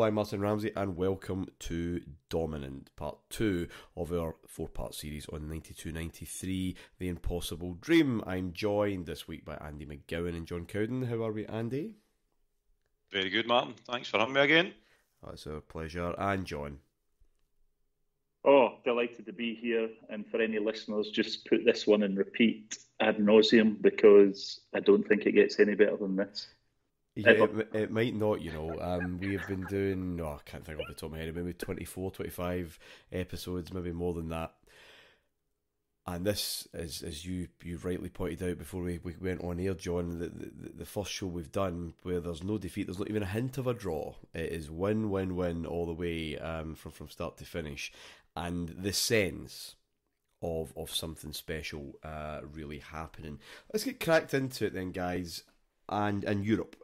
I'm Martyn Ramsey, and welcome to Dominant, part 2 of our 4-part series on 92-93, The Impossible Dream. I'm joined this week by Andy McGowan and John Cowden. How are we, Andy? Very good, Martyn. Thanks for having me again. It's a pleasure. And John? Oh, delighted to be here. And for any listeners, just put this one in repeat ad nauseum, because I don't think it gets any better than this. Yeah, it might not, you know. We have been doing, I can't think off the top of my head, maybe 24, 25 episodes, maybe more than that. And this, as you rightly pointed out before we went on air, John, the first show we've done where there's no defeat, there's not even a hint of a draw. It is win, win, win all the way from start to finish. And the sense of something special really happening. Let's get cracked into it then, guys. And Europe,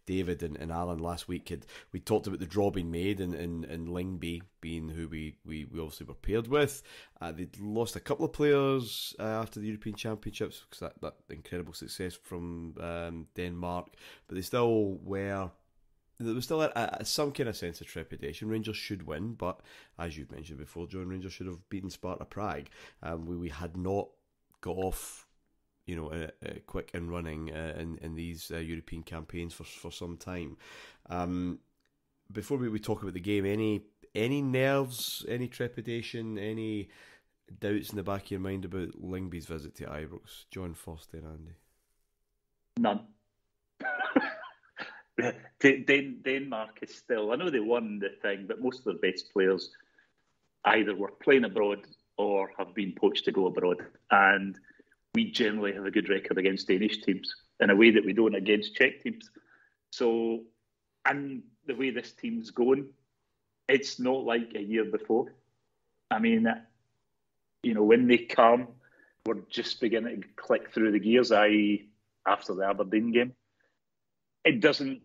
David and Alan last week we talked about the draw being made and Lyngby being who we obviously were paired with. They'd lost a couple of players after the European Championships because that incredible success from Denmark, but they still were. There was still some kind of sense of trepidation. Rangers should win, but as you've mentioned before, John, Rangers should have beaten Sparta Prague. We had not got off, quick and running in these European campaigns for some time. Before we talk about the game, any nerves, any trepidation, any doubts in the back of your mind about Lyngby's visit to Ibrox? John first, then Andy. None. Denmark is still, I know they won the thing, but most of their best players either were playing abroad or have been poached to go abroad. And we generally have a good record against Danish teams in a way that we don't against Czech teams. So, and the way this team's going, it's not like a year before. I mean, when they come, we're just beginning to click through the gears, i.e. after the Aberdeen game. It doesn't,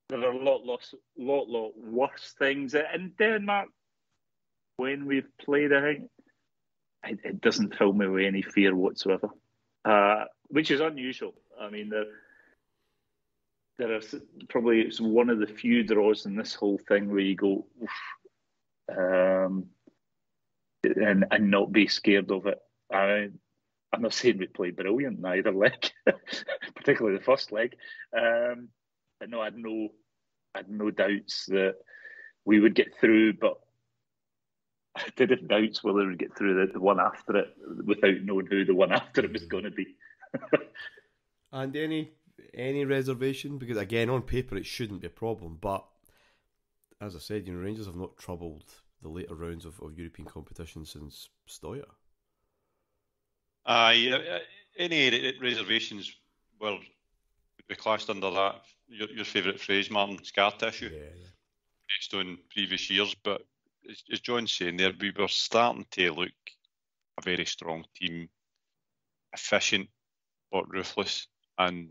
there are a lot worse things in Denmark when we've played, I think. It doesn't fill me with any fear whatsoever, which is unusual. I mean, there are probably, it's one of the few draws in this whole thing where you go, and not be scared of it. I'm not saying we played brilliant in either leg, particularly the first leg. But no, I had no doubts that we would get through, but I did have doubts whether we would get through the one after it without knowing who the one after it was going to be. And any reservation? Because again, on paper it shouldn't be a problem, but as I said, Rangers have not troubled the later rounds of European competition since Stoya. Any reservations, well, would be classed under that, your favourite phrase, Martyn, scar tissue, based on previous years. But as John's saying there, we were starting to look a very strong team, efficient but ruthless, and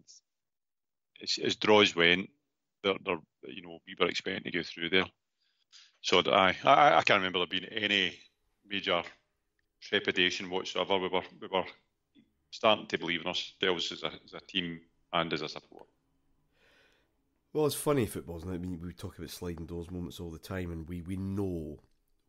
as draws went, we were expecting to go through there. So I can't remember there being any major trepidation whatsoever. We were starting to believe in ourselves as a team and as a support. Well, it's funny, football, isn't it? I mean, we talk about sliding doors moments all the time, and we know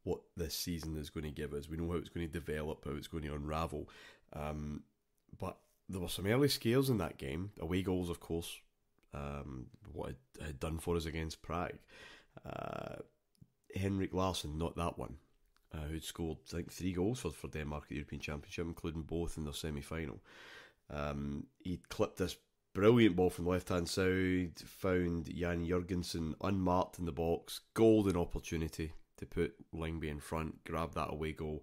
what this season is going to give us. We know how it's going to develop, how it's going to unravel. But there were some early scares in that game. Away goals, of course, what it had done for us against Prague. Henrik Larsson, not that one, who'd scored, I think, 3 goals for Denmark at the European Championship, including both in their semi-final. He clipped this brilliant ball from the left-hand side, found Jan Jurgensen unmarked in the box, golden opportunity to put Lyngby in front, grab that away goal,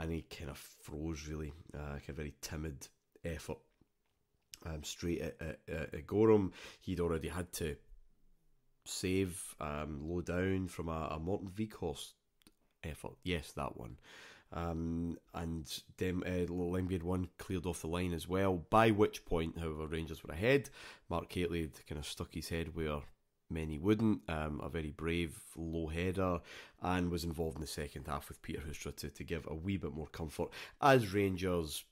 and he kind of froze, really. Kind of very timid effort straight at Gorham. He'd already had to save low down from a Morten Vikhorst effort. Yes, that one. And Lyngby had one cleared off the line as well, by which point, however, Rangers were ahead. Mark Hateley had kind of stuck his head where many wouldn't, a very brave low header, and was involved in the second half with Peter Hoostra to give a wee bit more comfort, as Rangers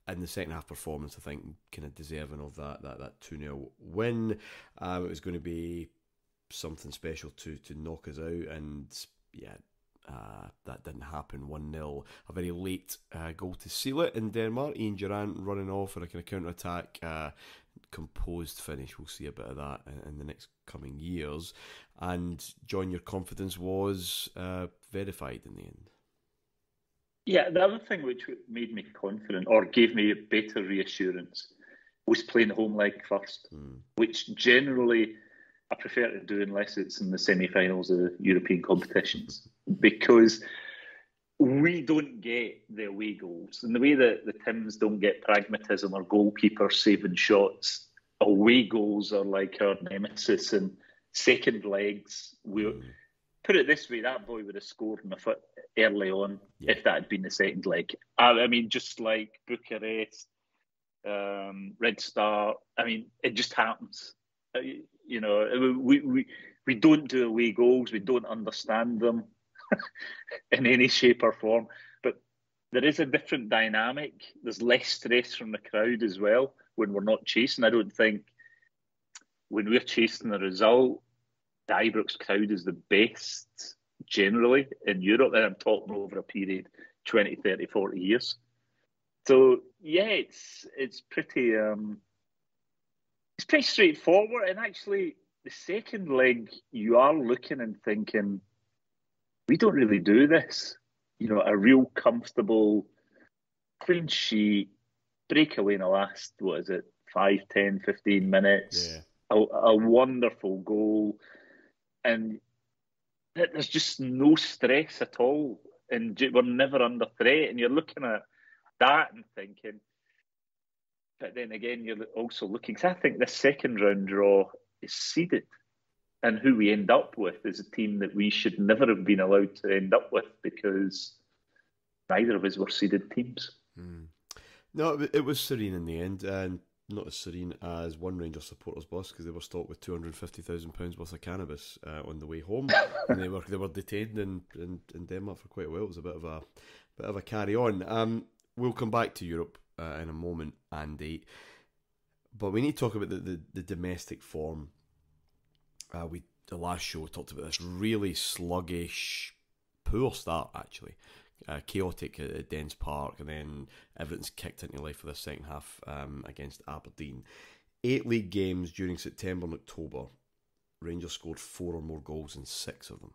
in the second half performance, I think, kind of deserving of that 2-0 win. It was going to be something special to knock us out, and yeah, that didn't happen. 1-0, a very late goal to seal it in Denmark. Ian Durant running off for a kind of counter-attack, composed finish. We'll see a bit of that in the next coming years. And John, your confidence was verified in the end. Yeah, the other thing which made me confident or gave me a better reassurance was playing the home leg first, which generally I prefer to do unless it's in the semi-finals of European competitions, because we don't get the away goals. And the way that the Tims don't get pragmatism or goalkeepers saving shots, away goals are like our nemesis. And second legs, put it this way, that boy would have scored in the foot early on if that had been the second leg. I mean, just like Bucharest, Red Star, I mean, it just happens. You know, we don't do away goals. We don't understand them in any shape or form. But there is a different dynamic. There's less stress from the crowd as well when we're not chasing. I don't think when we're chasing the result, the Ibrox crowd is the best generally in Europe. And I'm talking over a period 20, 30, 40 years. So, yeah, it's pretty... It's pretty straightforward, and actually, the second leg, you are looking and thinking, we don't really do this. You know, a real comfortable, clean sheet, breakaway in the last, 5, 10, 15 minutes, a wonderful goal, and there's just no stress at all, and we're never under threat, and you're looking at that and thinking, but then again, you're also looking, because I think the second round draw is seeded. And who we end up with is a team that we should never have been allowed to end up with, because neither of us were seeded teams. No, it was serene in the end, and not as serene as one Rangers supporters bus, because they were stopped with £250,000 worth of cannabis on the way home, and they were detained in Denmark for quite a while. It was a bit of a carry on. We'll come back to Europe in a moment, Andy, but we need to talk about the domestic form. The last show talked about this really sluggish, poor start actually, chaotic at Dens Park, and then everything's kicked into life for the second half against Aberdeen. 8 league games during September and October. Rangers scored 4 or more goals in 6 of them.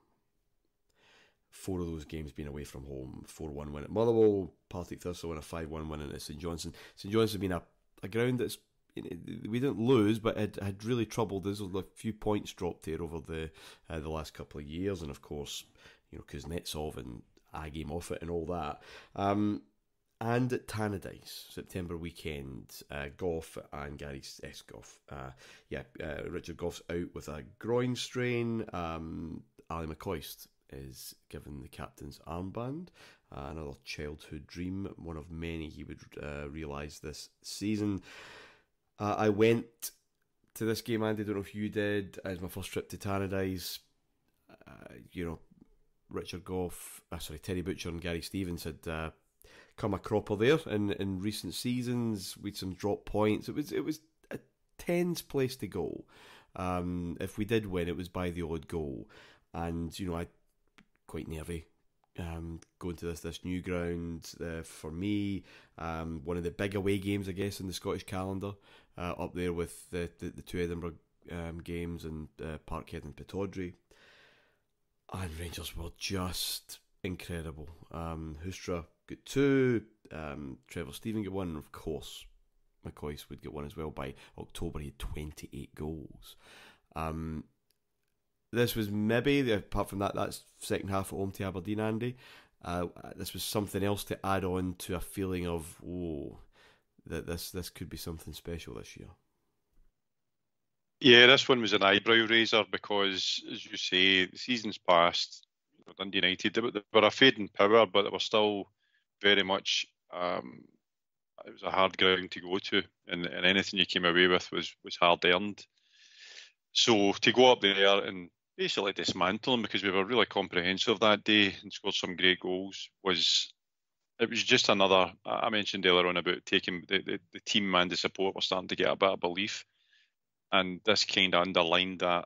4 of those games being away from home. 4-1 win at Motherwell, Partick Thistle, and a 5-1 win at St Johnstone. St Johnstone has been a ground that's, we didn't lose, but it had really troubled us. A few points dropped there over the last couple of years, and of course, you know, Kuznetsov and Aggie Moffat and all that. And at Tannadice, September weekend, Goff and Gary Goff. Richard Goff's out with a groin strain. Ali McCoist is given the captain's armband. Another childhood dream, one of many he would realise this season. I went to this game, Andy, I don't know if you did, as my first trip to Tannadice. Richard Goff, Terry Butcher and Gary Stevens had come a cropper there in recent seasons with some drop points. It was a tense place to go. If we did win, it was by the odd goal. And, you know, I quite nervy going to this new ground. For me, one of the big away games, I guess, in the Scottish calendar, up there with the 2 Edinburgh games and Parkhead and Pittodrie. And Rangers were just incredible. Hoostra got 2, Trevor Stephen got 1, and of course McCoist would get 1 as well. By October he had 28 goals. This was maybe, apart from that's second half at home to Aberdeen, Andy, this was something else to add on to a feeling of, that this could be something special this year. Yeah, this one was an eyebrow raiser because, as you say, the season's past. Dundee United, they were a fading power, but they were still very much. It was a hard ground to go to, and anything you came away with was hard earned. So to go up there and basically dismantle them, because we were really comprehensive that day and scored some great goals, was it was just another. I mentioned earlier on about taking the team and the support were starting to get a bit of belief, and this kind of underlined that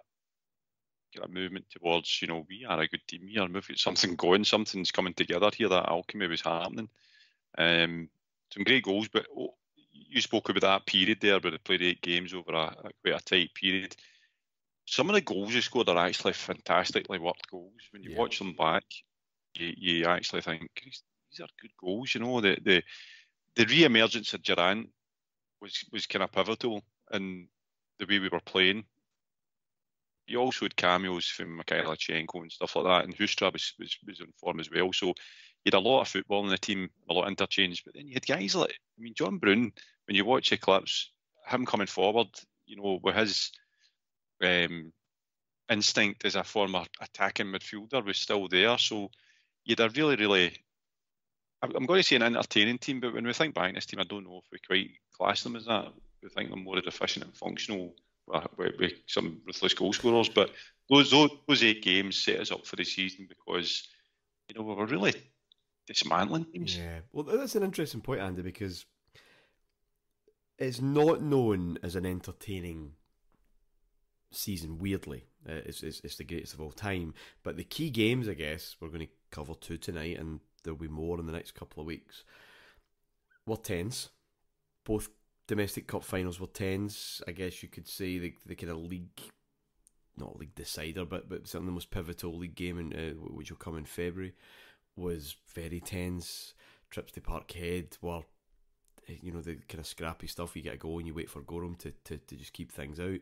kind of movement towards, we are a good team here. We've got something going, something's coming together here. That alchemy was happening. Some great goals, but you spoke about that period there, where they played 8 games over quite a tight period. Some of the goals you scored are actually fantastically worked goals. When you watch them back, you actually think these are good goals. The re-emergence of Durant was kind of pivotal in the way we were playing. You also had cameos from Mikhailichenko and stuff like that, and Hustra was in form as well. So you had a lot of football in the team, a lot of interchange, but then you had guys like, John Brune, when you watch the clips, him coming forward, with his instinct as a former attacking midfielder was still there. So you had a really, really, I'm going to say an entertaining team, but when we think back on this team, I don't know if we quite class them as that. We think they're more efficient and functional with some ruthless goal scorers. But those 8 games set us up for the season because, we were really dismantling teams. Yeah, well, that's an interesting point, Andy, because it's not known as an entertaining season, weirdly. It's the greatest of all time. But the key games, I guess, we're going to cover 2 tonight, and there'll be more in the next couple of weeks, were tense. Both domestic cup finals were tense. I guess you could say the kind of league, not league decider, but certainly the most pivotal league game, which will come in February, was very tense. Trips to Parkhead were, the kind of scrappy stuff. You get a goal and you wait for Gorham to just keep things out.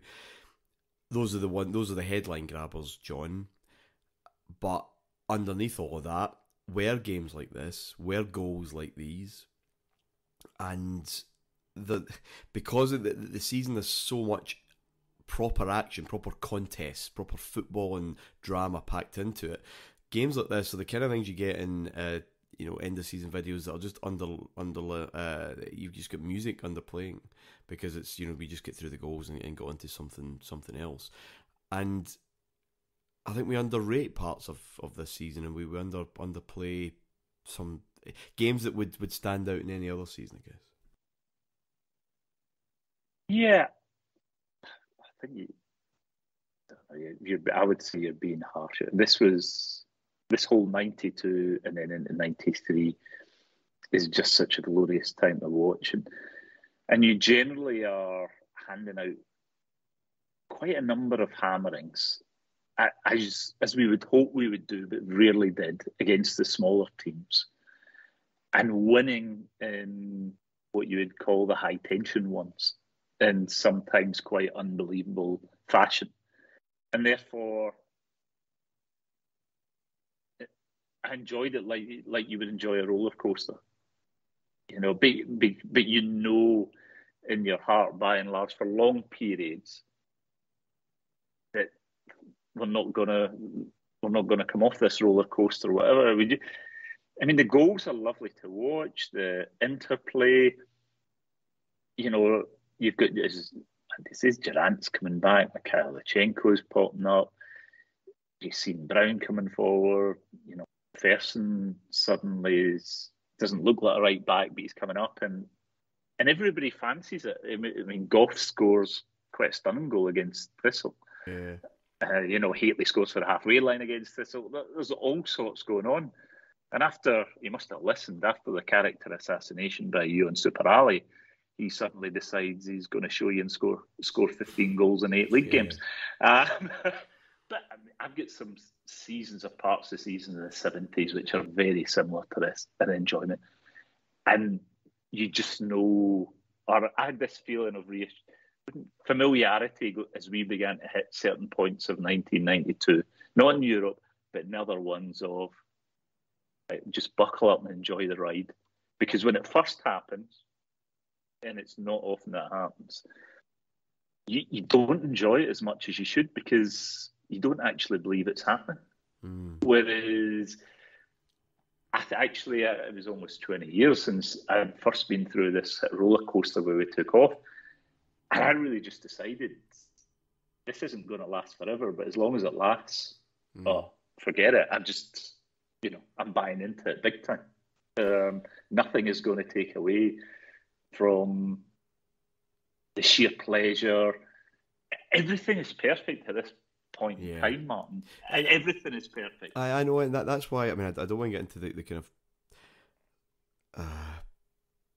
Those are the headline grabbers, John. But underneath all of that were games like this, were goals like these, and because of the season, there's so much proper action, proper contests, proper football and drama packed into it. Games like this are the kind of things you get in end of season videos that are just you've just got music underplaying, because it's we just get through the goals and go into something else. And I think we underrate parts of this season, and we underplay some games that would stand out in any other season, I guess. Yeah, I think I would say you're being harsh. This whole 92 and then into 93 is just such a glorious time to watch, and you generally are handing out quite a number of hammerings, as we would hope we would do, but rarely did, against the smaller teams, and winning in what you would call the high tension ones in sometimes quite unbelievable fashion. And therefore, I enjoyed it like you would enjoy a roller coaster, but in your heart, by and large, for long periods, that we're not gonna come off this roller coaster, whatever we do. I mean, the goals are lovely to watch, the interplay. You've got this is Durant's coming back, Mikhailichenko's popping up. You've seen Brown coming forward. Ferson suddenly doesn't look like a right back, but he's coming up, and everybody fancies it. I mean, Goff scores quite a stunning goal against Thistle. Yeah. Hateley scores for the halfway line against Thistle. There's all sorts going on. And after, he must have listened, after the character assassination by you and Super Ali, he suddenly decides he's going to show you and score 15 goals in 8 league games. But I've got some seasons of parts of the season in the 70s which are very similar to this in enjoyment. And you just know, or I had this feeling of familiarity as we began to hit certain points of 1992, not in Europe, but in other ones of just buckle up and enjoy the ride. Because when it first happens, and it's not often that happens, you don't enjoy it as much as you should, because you don't actually believe it's happening. Whereas, it was almost 20 years since I'd first been through this roller coaster where we took off. And I really just decided this isn't going to last forever, but as long as it lasts, forget it. I'm just, I'm buying into it big time. Nothing is going to take away from the sheer pleasure. Everything is perfect at this point in time, Martin. Everything is perfect. I know, and that's why, I mean, I don't want to get into the kind of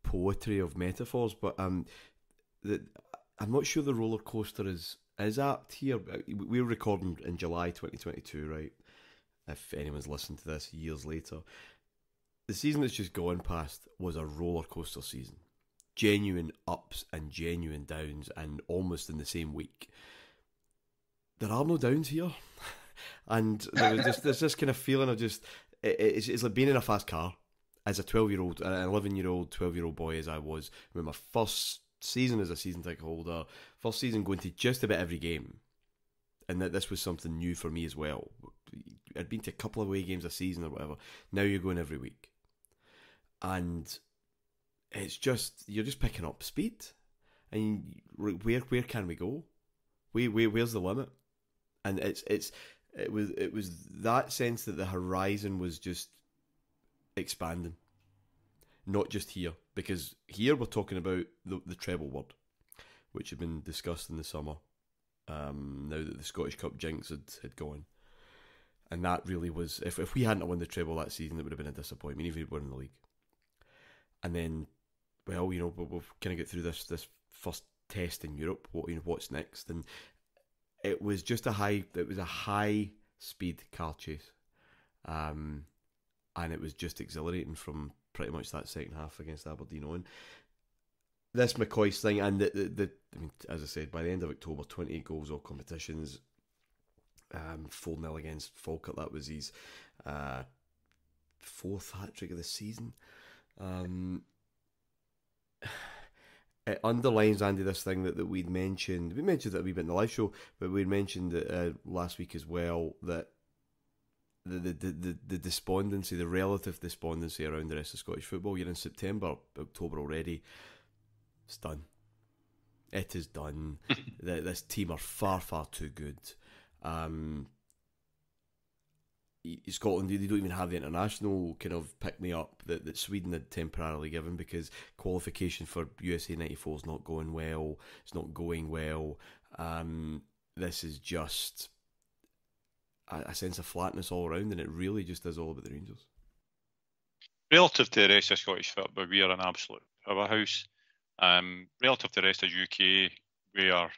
poetry of metaphors, but I'm not sure the roller coaster is apt here. We're recording in July 2022, right? If anyone's listened to this years later. The season that's just gone past was a roller coaster season. Genuine ups and genuine downs, and almost in the same week. There are no downs here. And there's this kind of feeling of just, it's like being in a fast car as a 12-year-old, an 11-year-old, 12-year-old boy as I was. I mean, my first season as a season ticket holder, first season going to just about every game. And that this was something new for me as well. I'd been to a couple of away games a season or whatever. Now you're going every week. And it's just, you're just picking up speed. And where can we go? Where's the limit? And it was that sense that the horizon was just expanding. Not just here. Because here we're talking about the treble word, which had been discussed in the summer. Now that the Scottish Cup jinx had gone. And that really was, if we hadn't won the treble that season, it would have been a disappointment, even if we were in the league. And then, well, you know, we'll kind of get through this first test in Europe. What's next? And it was just a high speed car chase, and it was just exhilarating from pretty much that second half against Aberdeen on. This McCoy's thing, and I mean, as I said, by the end of October, 28 goals, all competitions, 4-0 against Falkirk. That was his fourth hat-trick of the season. It underlines, Andy, this thing that we'd mentioned. We mentioned it a wee bit in the live show, but we'd mentioned it last week as well, that the despondency, the relative despondency around the rest of Scottish football. You're in September, October already. It's done. It is done. This team are far, far too good. Scotland, they don't even have the international kind of pick-me-up that Sweden had temporarily given, because qualification for USA 94 is not going well. It's not going well. This is just a sense of flatness all around, and it really just is all about the Rangers. Relative to the rest of Scottish football, we are an absolute powerhouse. Relative to the rest of UK, we are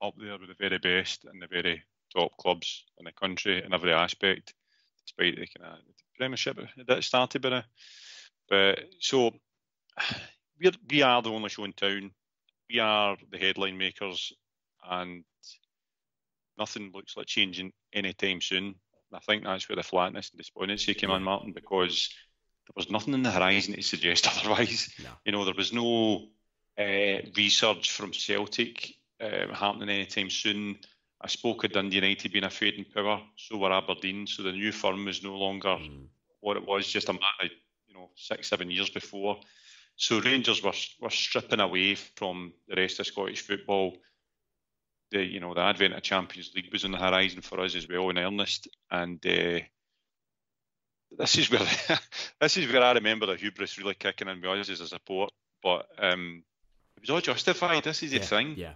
up there with the very best and the very top clubs in the country in every aspect, despite the kind of Premiership that started with it. But so we are the only show in town. We are the headline makers, and nothing looks like changing anytime soon. And I think that's where the flatness and despondency came in, Martin, because there was nothing in the horizon to suggest otherwise. No. You know, there was no resurge from Celtic happening anytime soon. I spoke of Dundee United being a fading power, so were Aberdeen. So the new firm was no longer what it was just a matter of 6-7 years before. So Rangers were stripping away from the rest of Scottish football. The advent of Champions League was on the horizon for us as well in earnest, and this is where I remember the hubris really kicking in with us as a support. But it was all justified. This is the thing. Yeah.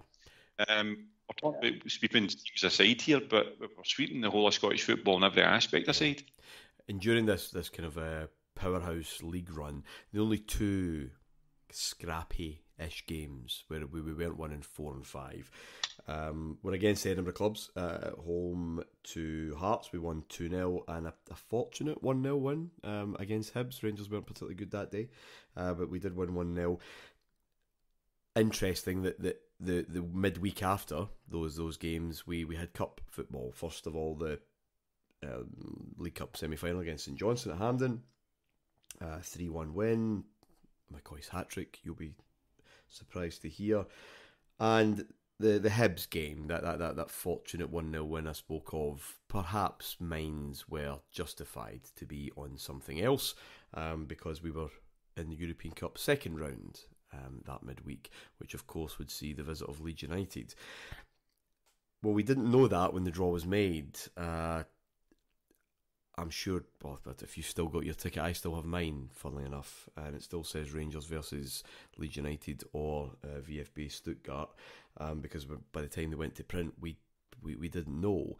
We're talking about sweeping teams aside here, but we're sweeping the whole of Scottish football in every aspect aside. And during this kind of powerhouse league run, the only two scrappy-ish games where we weren't winning 4 and 5 were against Edinburgh clubs. At home to Hearts, we won 2-0, and a fortunate 1-0 win against Hibs. Rangers weren't particularly good that day, but we did win 1-0. Interesting that the midweek after those games, we had cup football. First of all, the League Cup semi-final against St Johnstone at Hampden, 3-1 win, McCoy's hat-trick, you'll be surprised to hear, and the Hibs game, that fortunate 1-0 win I spoke of. Perhaps minds were justified to be on something else, because we were in the European Cup second round that midweek, which of course would see the visit of Leeds United. Well, we didn't know that when the draw was made. I'm sure, well, but if you've still got your ticket, I still have mine, funnily enough, and it still says Rangers versus Leeds United or VfB Stuttgart, because by the time they went to print, we didn't know.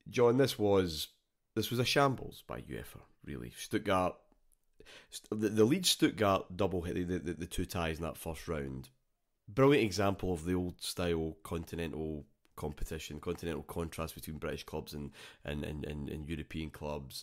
John, this was a shambles by UEFA, really. Stuttgart, the Leeds Stuttgart double hit, the two ties in that first round. Brilliant example of the old style continental competition, continental contrast between British clubs and European clubs.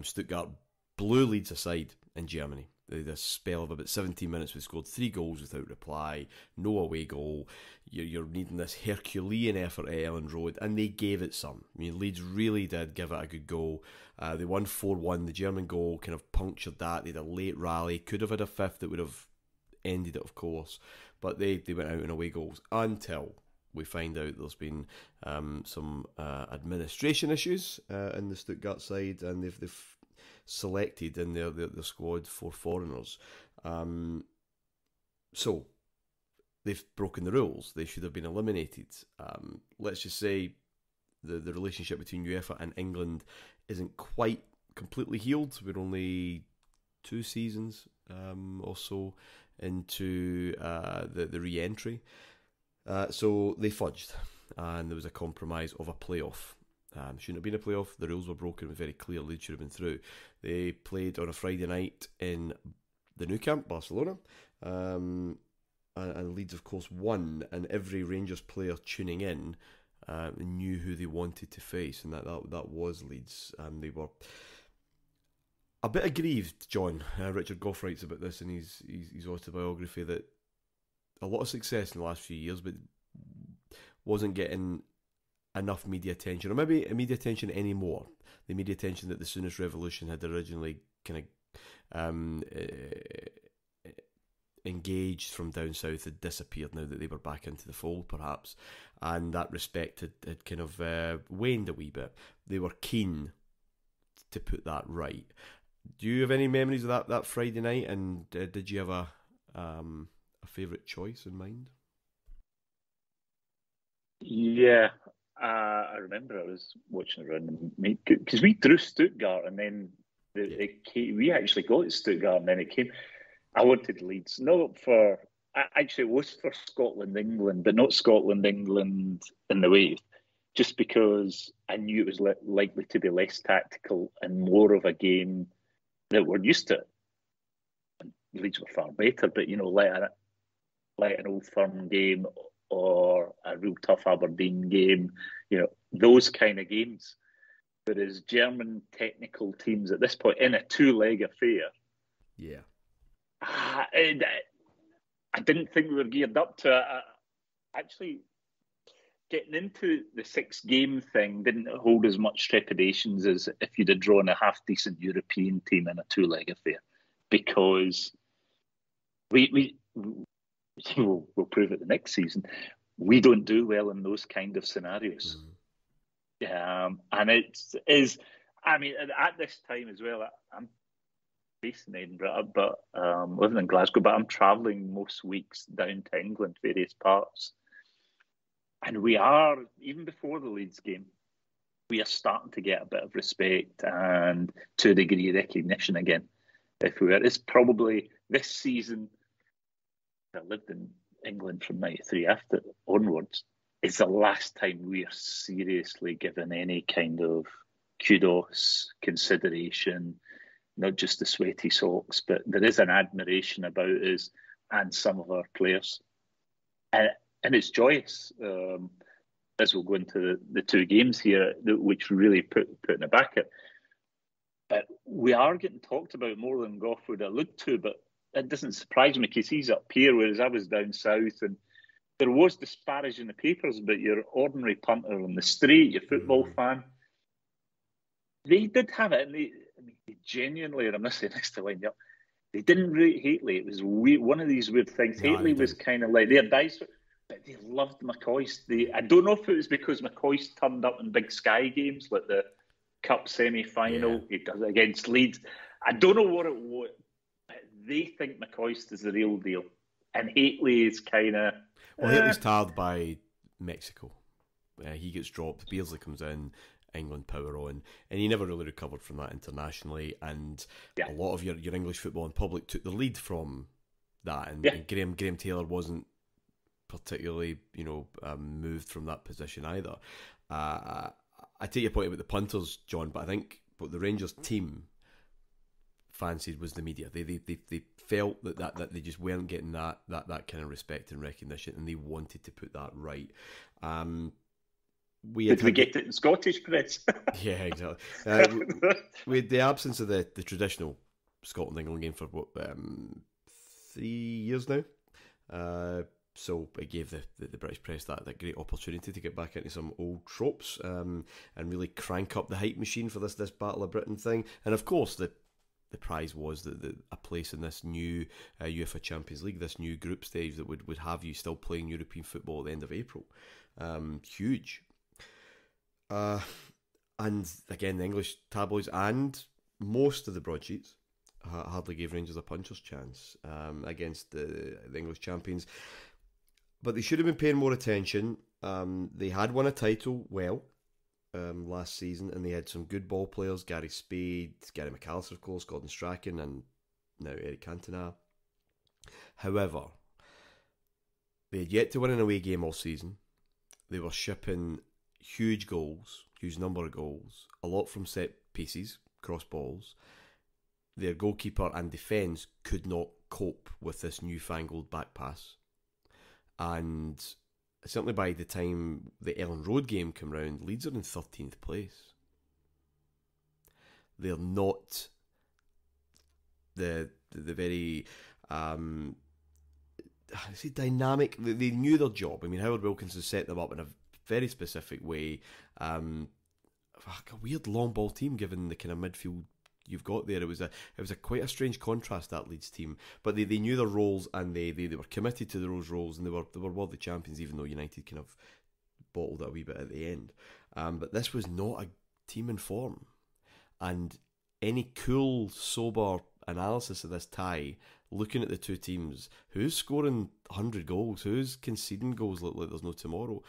Stuttgart blew Leeds aside in Germany. They had a spell of about 17 minutes. We scored 3 goals without reply, no away goal. You're needing this Herculean effort at Elland Road, and they gave it some. I mean, Leeds really did give it a good go. They won 4-1. The German goal kind of punctured that. They had a late rally. Could have had a fifth that would have ended it, of course. But they went out in away goals until we find out there's been some administration issues in the Stuttgart side, and they've selected in their squad 4 foreigners. So they've broken the rules. They should have been eliminated. Let's just say the relationship between UEFA and England isn't quite completely healed. We're only 2 seasons or so into the re-entry. So they fudged, and there was a compromise of a playoff. Shouldn't have been a playoff. The rules were broken. It was very clear Leeds should have been through. They played on a Friday night in the Nou Camp, Barcelona, and Leeds, of course, won. And every Rangers player tuning in knew who they wanted to face, and that was Leeds. And they were a bit aggrieved. John Richard Goff writes about this in his autobiography, that a lot of success in the last few years, but wasn't getting enough media attention, or maybe media attention anymore. The media attention that the Soonest Revolution had originally kind of engaged from down south had disappeared now that they were back into the fold, perhaps, and that respect had kind of waned a wee bit. They were keen to put that right. Do you have any memories of that Friday night, and did you have a favourite choice in mind? Yeah, I remember I was watching around because we drew Stuttgart, and then we actually got to Stuttgart, and then it came. I wanted Leeds, actually it was for Scotland, England, but not Scotland, England in the way, just because I knew it was likely to be less tactical and more of a game that we're used to. Leeds were far better, but like an Old Firm game or a real tough Aberdeen game, those kind of games. Whereas German technical teams at this point in a 2-leg affair, I didn't think we were geared up to it. Actually, getting into the 6-game thing didn't hold as much trepidations as if you'd have drawn a half-decent European team in a 2-leg affair, because we'll prove it the next season, we don't do well in those kind of scenarios. And it is, I mean, at this time as well, I'm based in Edinburgh, but living in Glasgow, but I'm travelling most weeks down to England, various parts. And we are, even before the Leeds game, we are starting to get a bit of respect and, to a degree, recognition again. It's probably this season, I lived in England from 93 onwards, it's the last time we are seriously given any kind of kudos, consideration, not just the sweaty socks, but there is an admiration about us and some of our players. And it's joyous, as we'll go into the 2 games here, which really put in the back it. But we are getting talked about more than Goff would allude to, but it doesn't surprise me because he's up here, whereas I was down south, and there was disparaging in the papers, but your ordinary punter on the street, your football fan, they did have it, and they genuinely, and I'm not saying this to wind you up, they didn't rate Hateley. It was one of these weird things. No, Hateley was kind of like, they had dice, but they loved McCoist. I don't know if it was because McCoist turned up in big Sky games, like the Cup semi-final, he does it against Leeds. I don't know what it was, but they think McCoist is the real deal. And Hateley is kind of... Well, Hateley's tarred by Mexico. He gets dropped, Beardsley comes in, England power on, and he never really recovered from that internationally. And a lot of your English football in public took the lead from that, and Graham Taylor wasn't particularly, moved from that position either. I take your point about the punters, John, but I think what the Rangers team fancied was the media. They felt that they just weren't getting that kind of respect and recognition, and they wanted to put that right. Did we get it in Scottish press? Yeah, exactly. We had the absence of the traditional Scotland-England game for 3 years now. So it gave the British press that great opportunity to get back into some old tropes and really crank up the hype machine for this Battle of Britain thing. And of course, the prize was a place in this new UEFA Champions League, this new group stage that would have you still playing European football at the end of April. Huge. And again, the English tabloids and most of the broadsheets hardly gave Rangers a puncher's chance against the English champions. But they should have been paying more attention. They had won a title last season, and they had some good ball players: Gary Spade, Gary McAllister, of course, Gordon Strachan, and now Eric Cantona. However, they had yet to win an away game all season. They were shipping huge number of goals, a lot from set pieces, cross balls. Their goalkeeper and defence could not cope with this newfangled back pass. And certainly by the time the Ellen Road game came round, Leeds are in 13th place. They're not the very dynamic. They knew their job. I mean, Howard Wilkinson set them up in a very specific way. A weird long ball team, given the kind of midfield you've got there. It was a quite a strange contrast, that Leeds team, but they knew their roles, and they were committed to those roles, and they were worthy champions, even though United kind of bottled it a wee bit at the end. But this was not a team in form, and any cool, sober analysis of this tie, looking at the two teams, who's scoring 100 goals, who's conceding goals like there's no tomorrow,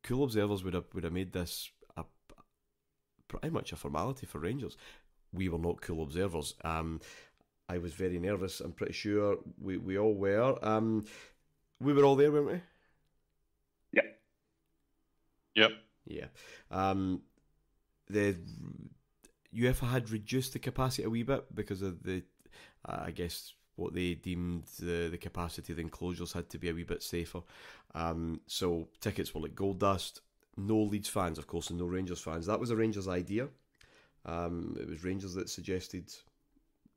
cool observers would have made this pretty much a formality for Rangers. We were not cool observers. I was very nervous. I'm pretty sure we all were. We were all there, weren't we? Yep. Yeah. The UEFA had reduced the capacity a wee bit because of the, I guess, what they deemed the capacity of the enclosures had to be a wee bit safer. So tickets were like gold dust. No Leeds fans, of course, and no Rangers fans. That was a Rangers idea. It was Rangers that suggested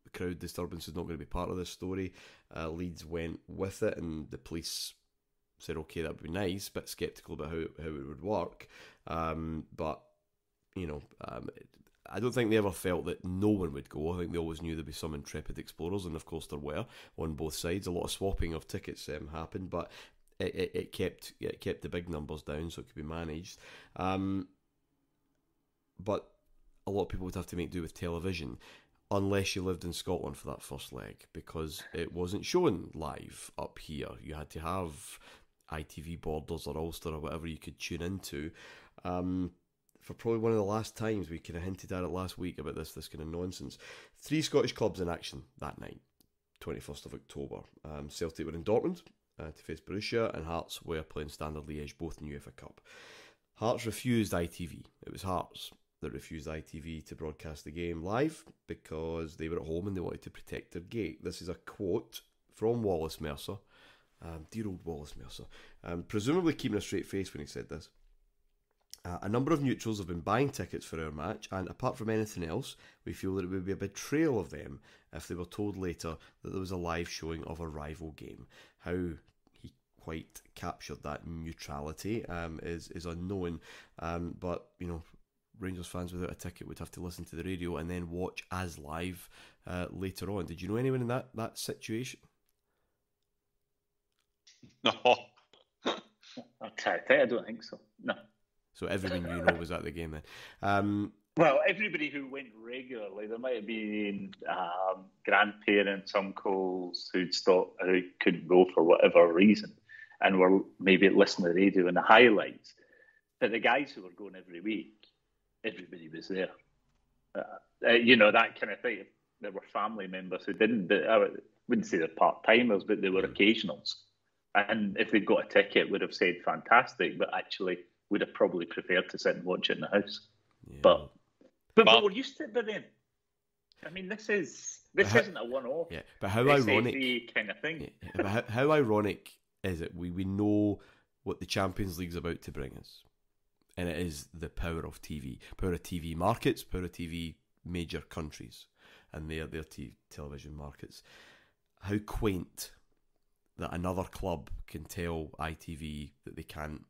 the crowd disturbance is not going to be part of this story. Leeds went with it, and the police said, okay, that would be nice, but sceptical about how it would work. But, I don't think they ever felt that no one would go. I think they always knew there'd be some intrepid explorers, and of course there were on both sides. A lot of swapping of tickets happened, but it kept the big numbers down so it could be managed. But a lot of people would have to make do with television, unless you lived in Scotland for that first leg, because it wasn't shown live up here. You had to have ITV Borders or Ulster or whatever you could tune into. For probably one of the last times, we kind of hinted at it last week about this kind of nonsense. 3 Scottish clubs in action that night, 21st of October. Celtic were in Dortmund to face Borussia, and Hearts were playing Standard Liège, both in UEFA Cup. Hearts refused ITV. It was Hearts that refused ITV to broadcast the game live because they were at home and they wanted to protect their gate. This is a quote from Wallace Mercer, dear old Wallace Mercer, presumably keeping a straight face when he said this. A number of neutrals have been buying tickets for our match, and apart from anything else, we feel that it would be a betrayal of them if they were told later that there was a live showing of a rival game. How he quite captured that neutrality is unknown, but Rangers fans without a ticket would have to listen to the radio and then watch as live later on. Did you know anyone in that situation? No. I don't think so. No. So everyone was at the game then. Well, everybody who went regularly, there might have been grandparents, uncles who couldn't go for whatever reason, and were maybe listening to the radio and the highlights. But the guys who were going every week, everybody was there. That kind of thing. There were family members who didn't, but I wouldn't say they're part-timers, but they were occasionals. And if they'd got a ticket, would have said fantastic, but actually would have probably preferred to sit and watch it in the house. Yeah. But we're used to it by then. I mean, this isn't a one-off. Yeah, but how ironic kind of thing. Yeah, but how ironic is it? We know what the Champions League's about to bring us, and it is the power of TV markets, power of TV major countries, and their television markets. How quaint that another club can tell ITV that they can't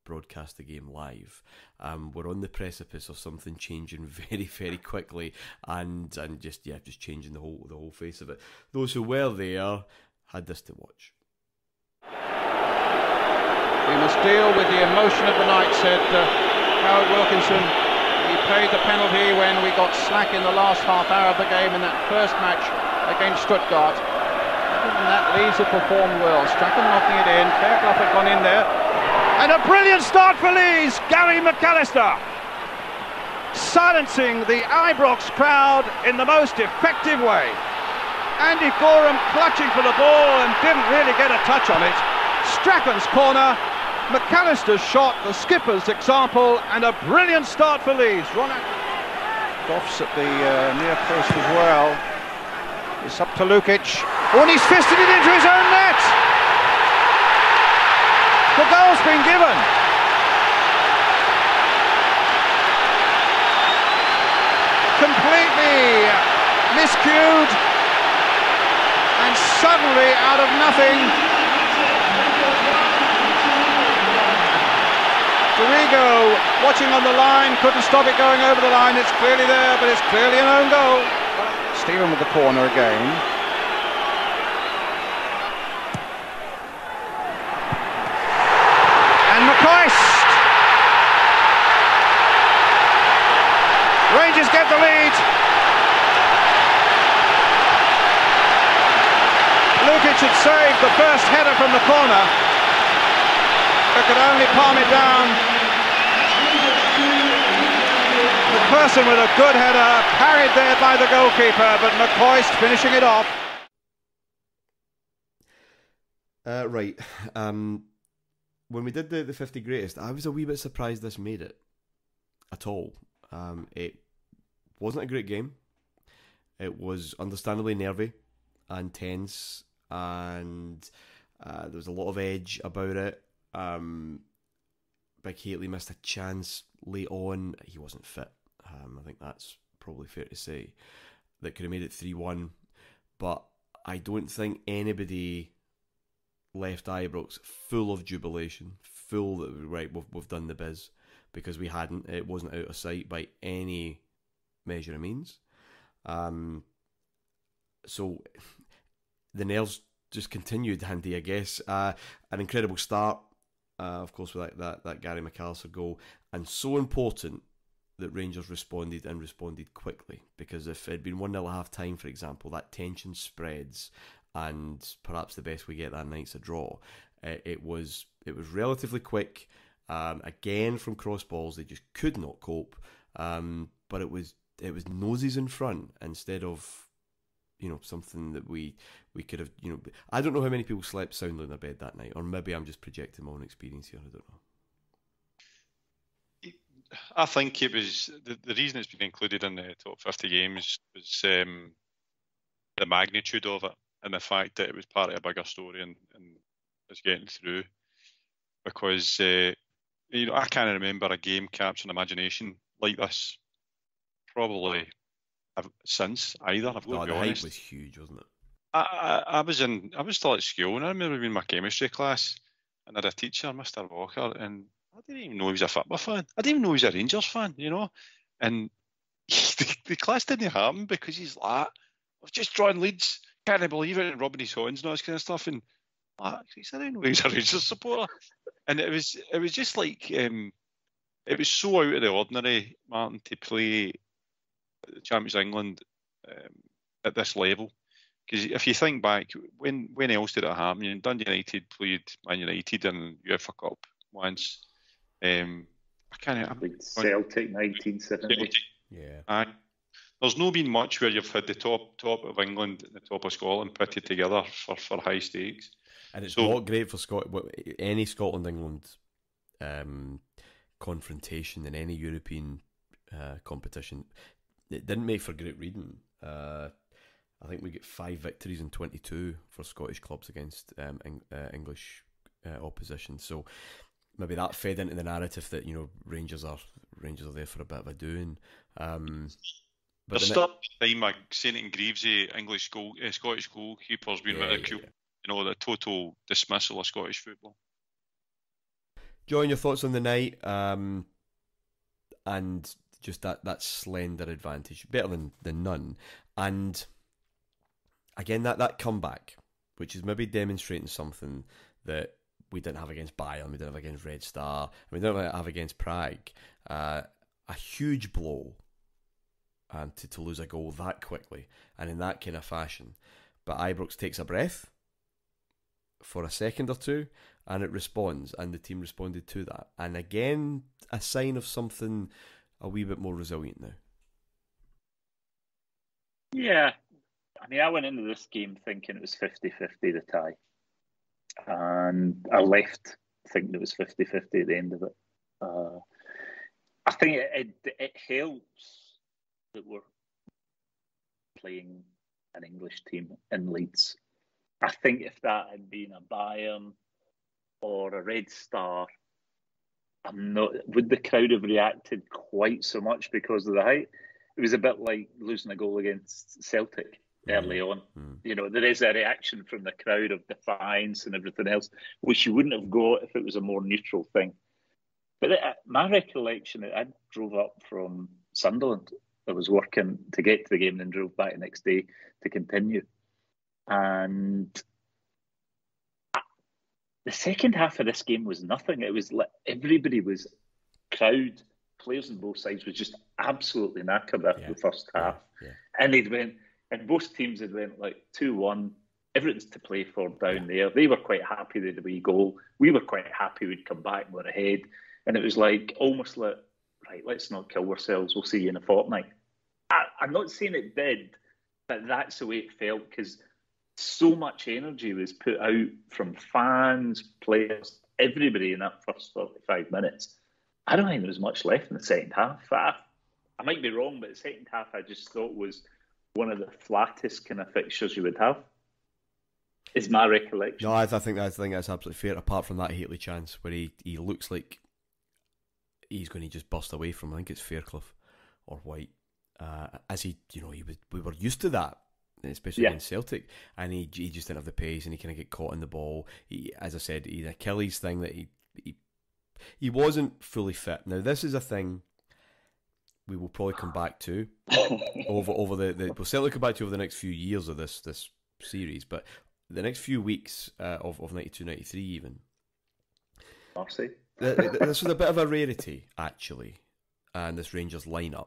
broadcast the game live. We're on the precipice of something changing very, very quickly, and just changing the whole face of it. Those who were there had this to watch. We must deal with the emotion of the night, said Howard Wilkinson. He paid the penalty when we got slack in the last half hour of the game in that first match against Stuttgart. And that Leeds have performed well. Strachan knocking it in. Fairclough had gone in there. And a brilliant start for Leeds. Gary McAllister silencing the Ibrox crowd in the most effective way. Andy Gorham clutching for the ball and didn't really get a touch on it. Strachan's corner, McAllister's shot, the skipper's example, and a brilliant start for Leeds. Goffs at the near post as well. It's up to Lukic. Oh, and he's fisted it into his own net. The goal's been given. Completely miscued. And suddenly, out of nothing, Dorigo, watching on the line, couldn't stop it going over the line. It's clearly there, but it's clearly an own goal. Stephen with the corner again. And McCoist. Rangers get the lead. Lukic had saved the first header from the corner. But could only palm it down. McPherson with a good header, carried there by the goalkeeper, but McCoist finishing it off. Right. When we did the 50 greatest, I was a wee bit surprised this made it at all. It wasn't a great game. It was understandably nervy and tense, and there was a lot of edge about it. Big Haley missed a chance late on. He wasn't fit. I think that's probably fair to say. That could have made it 3-1, but I don't think anybody left Ibrox full of jubilation, full that right, we've done the biz, because we hadn't. It wasn't out of sight by any measure of means. So the nerves just continued, Andy, I guess. An incredible start, of course, with that Gary McAllister goal, and so important that Rangers responded quickly, because if it had been 1-0 at half time, for example, that tension spreads, and perhaps the best we get that night's a draw. It was relatively quick. Again, from cross balls, they just could not cope. But it was noses in front instead of something that we could have. I don't know how many people slept soundly in their bed that night, or maybe I'm just projecting my own experience here. I don't know. I think it was the reason it's been included in the top 50 games was the magnitude of it, and the fact that it was part of a bigger story and was getting through. Because I can't remember a game capturing imagination like this probably since either. I've got to be honest. The hype was huge, wasn't it? I was still at school, and I remember being in my chemistry class, and I had a teacher, Mr. Walker, and I didn't even know he was a football fan. I didn't even know he was a Rangers fan, And the class didn't happen because he's like, I've just drawn Leeds, can't believe it, and rubbing his hands and all this kind of stuff. And he said, I didn't know he was a Rangers supporter. And it was just like, it was so out of the ordinary, Martyn, to play the Champions England at this level. Because if you think back, when else did it happen? Dundee United played Man United in UEFA Cup once. I can't. Like Celtic 1970. Yeah. There's no been much where you've had the top of England and the top of Scotland pitted together for high stakes. And it's not great for any Scotland-England confrontation in any European competition. It didn't make for great reading. I think we get 5 victories in 22 for Scottish clubs against English opposition. So maybe that fed into the narrative that Rangers are there for a bit of a doing. There's still time like St and Greavesy, Scottish goalkeepers being ridiculed. Yeah. The total dismissal of Scottish football. John, your thoughts on the night and just that slender advantage, better than none, and again that comeback, which is maybe demonstrating something that we didn't have against Bayern, we didn't have against Red Star, we didn't have against Prague. A huge blow. And to lose a goal that quickly and in that kind of fashion. But Ibrox takes a breath for a second or two and it responds, and the team responded to that. And again, a sign of something a wee bit more resilient now. Yeah. I mean, I went into this game thinking it was 50-50 the tie. And I left thinking it was 50-50 at the end of it. I think it helps that we're playing an English team in Leeds. I think if that had been a Bayern or a Red Star, would the crowd have reacted quite so much because of the height? It was a bit like losing a goal against Celtic early on. There is a reaction from the crowd of defiance and everything else, which you wouldn't have got if it was a more neutral thing. But my recollection, I drove up from Sunderland. I was working to get to the game and then drove back the next day to continue. And the second half of this game was nothing. It was like everybody was crowd, players on both sides was just absolutely knackered after the first half. Yeah. And both teams had went like 2-1. Everything's to play for down there. They were quite happy they had a wee goal. We were quite happy we'd come back and we're ahead. And it was like almost like, right, let's not kill ourselves. We'll see you in a fortnight. I'm not saying it did, but that's the way it felt because so much energy was put out from fans, players, everybody in that first 45 minutes. I don't think there was much left in the second half. I might be wrong, but the second half I just thought was one of the flattest kind of fixtures you would have. Is my recollection. No, I think that's absolutely fair. Apart from that Hateley chance where he looks like he's going to just burst away from, I think it's Fairclough or White. We were used to that, especially against Celtic, and he just didn't have the pace, and he kind of get caught in the ball. As I said, he's Achilles thing that he wasn't fully fit. Now this is a thing we will probably come back to over we'll certainly come back to over the next few years of this series, but the next few weeks of 92-93 even. Mercy. This was a bit of a rarity actually, and this Rangers lineup.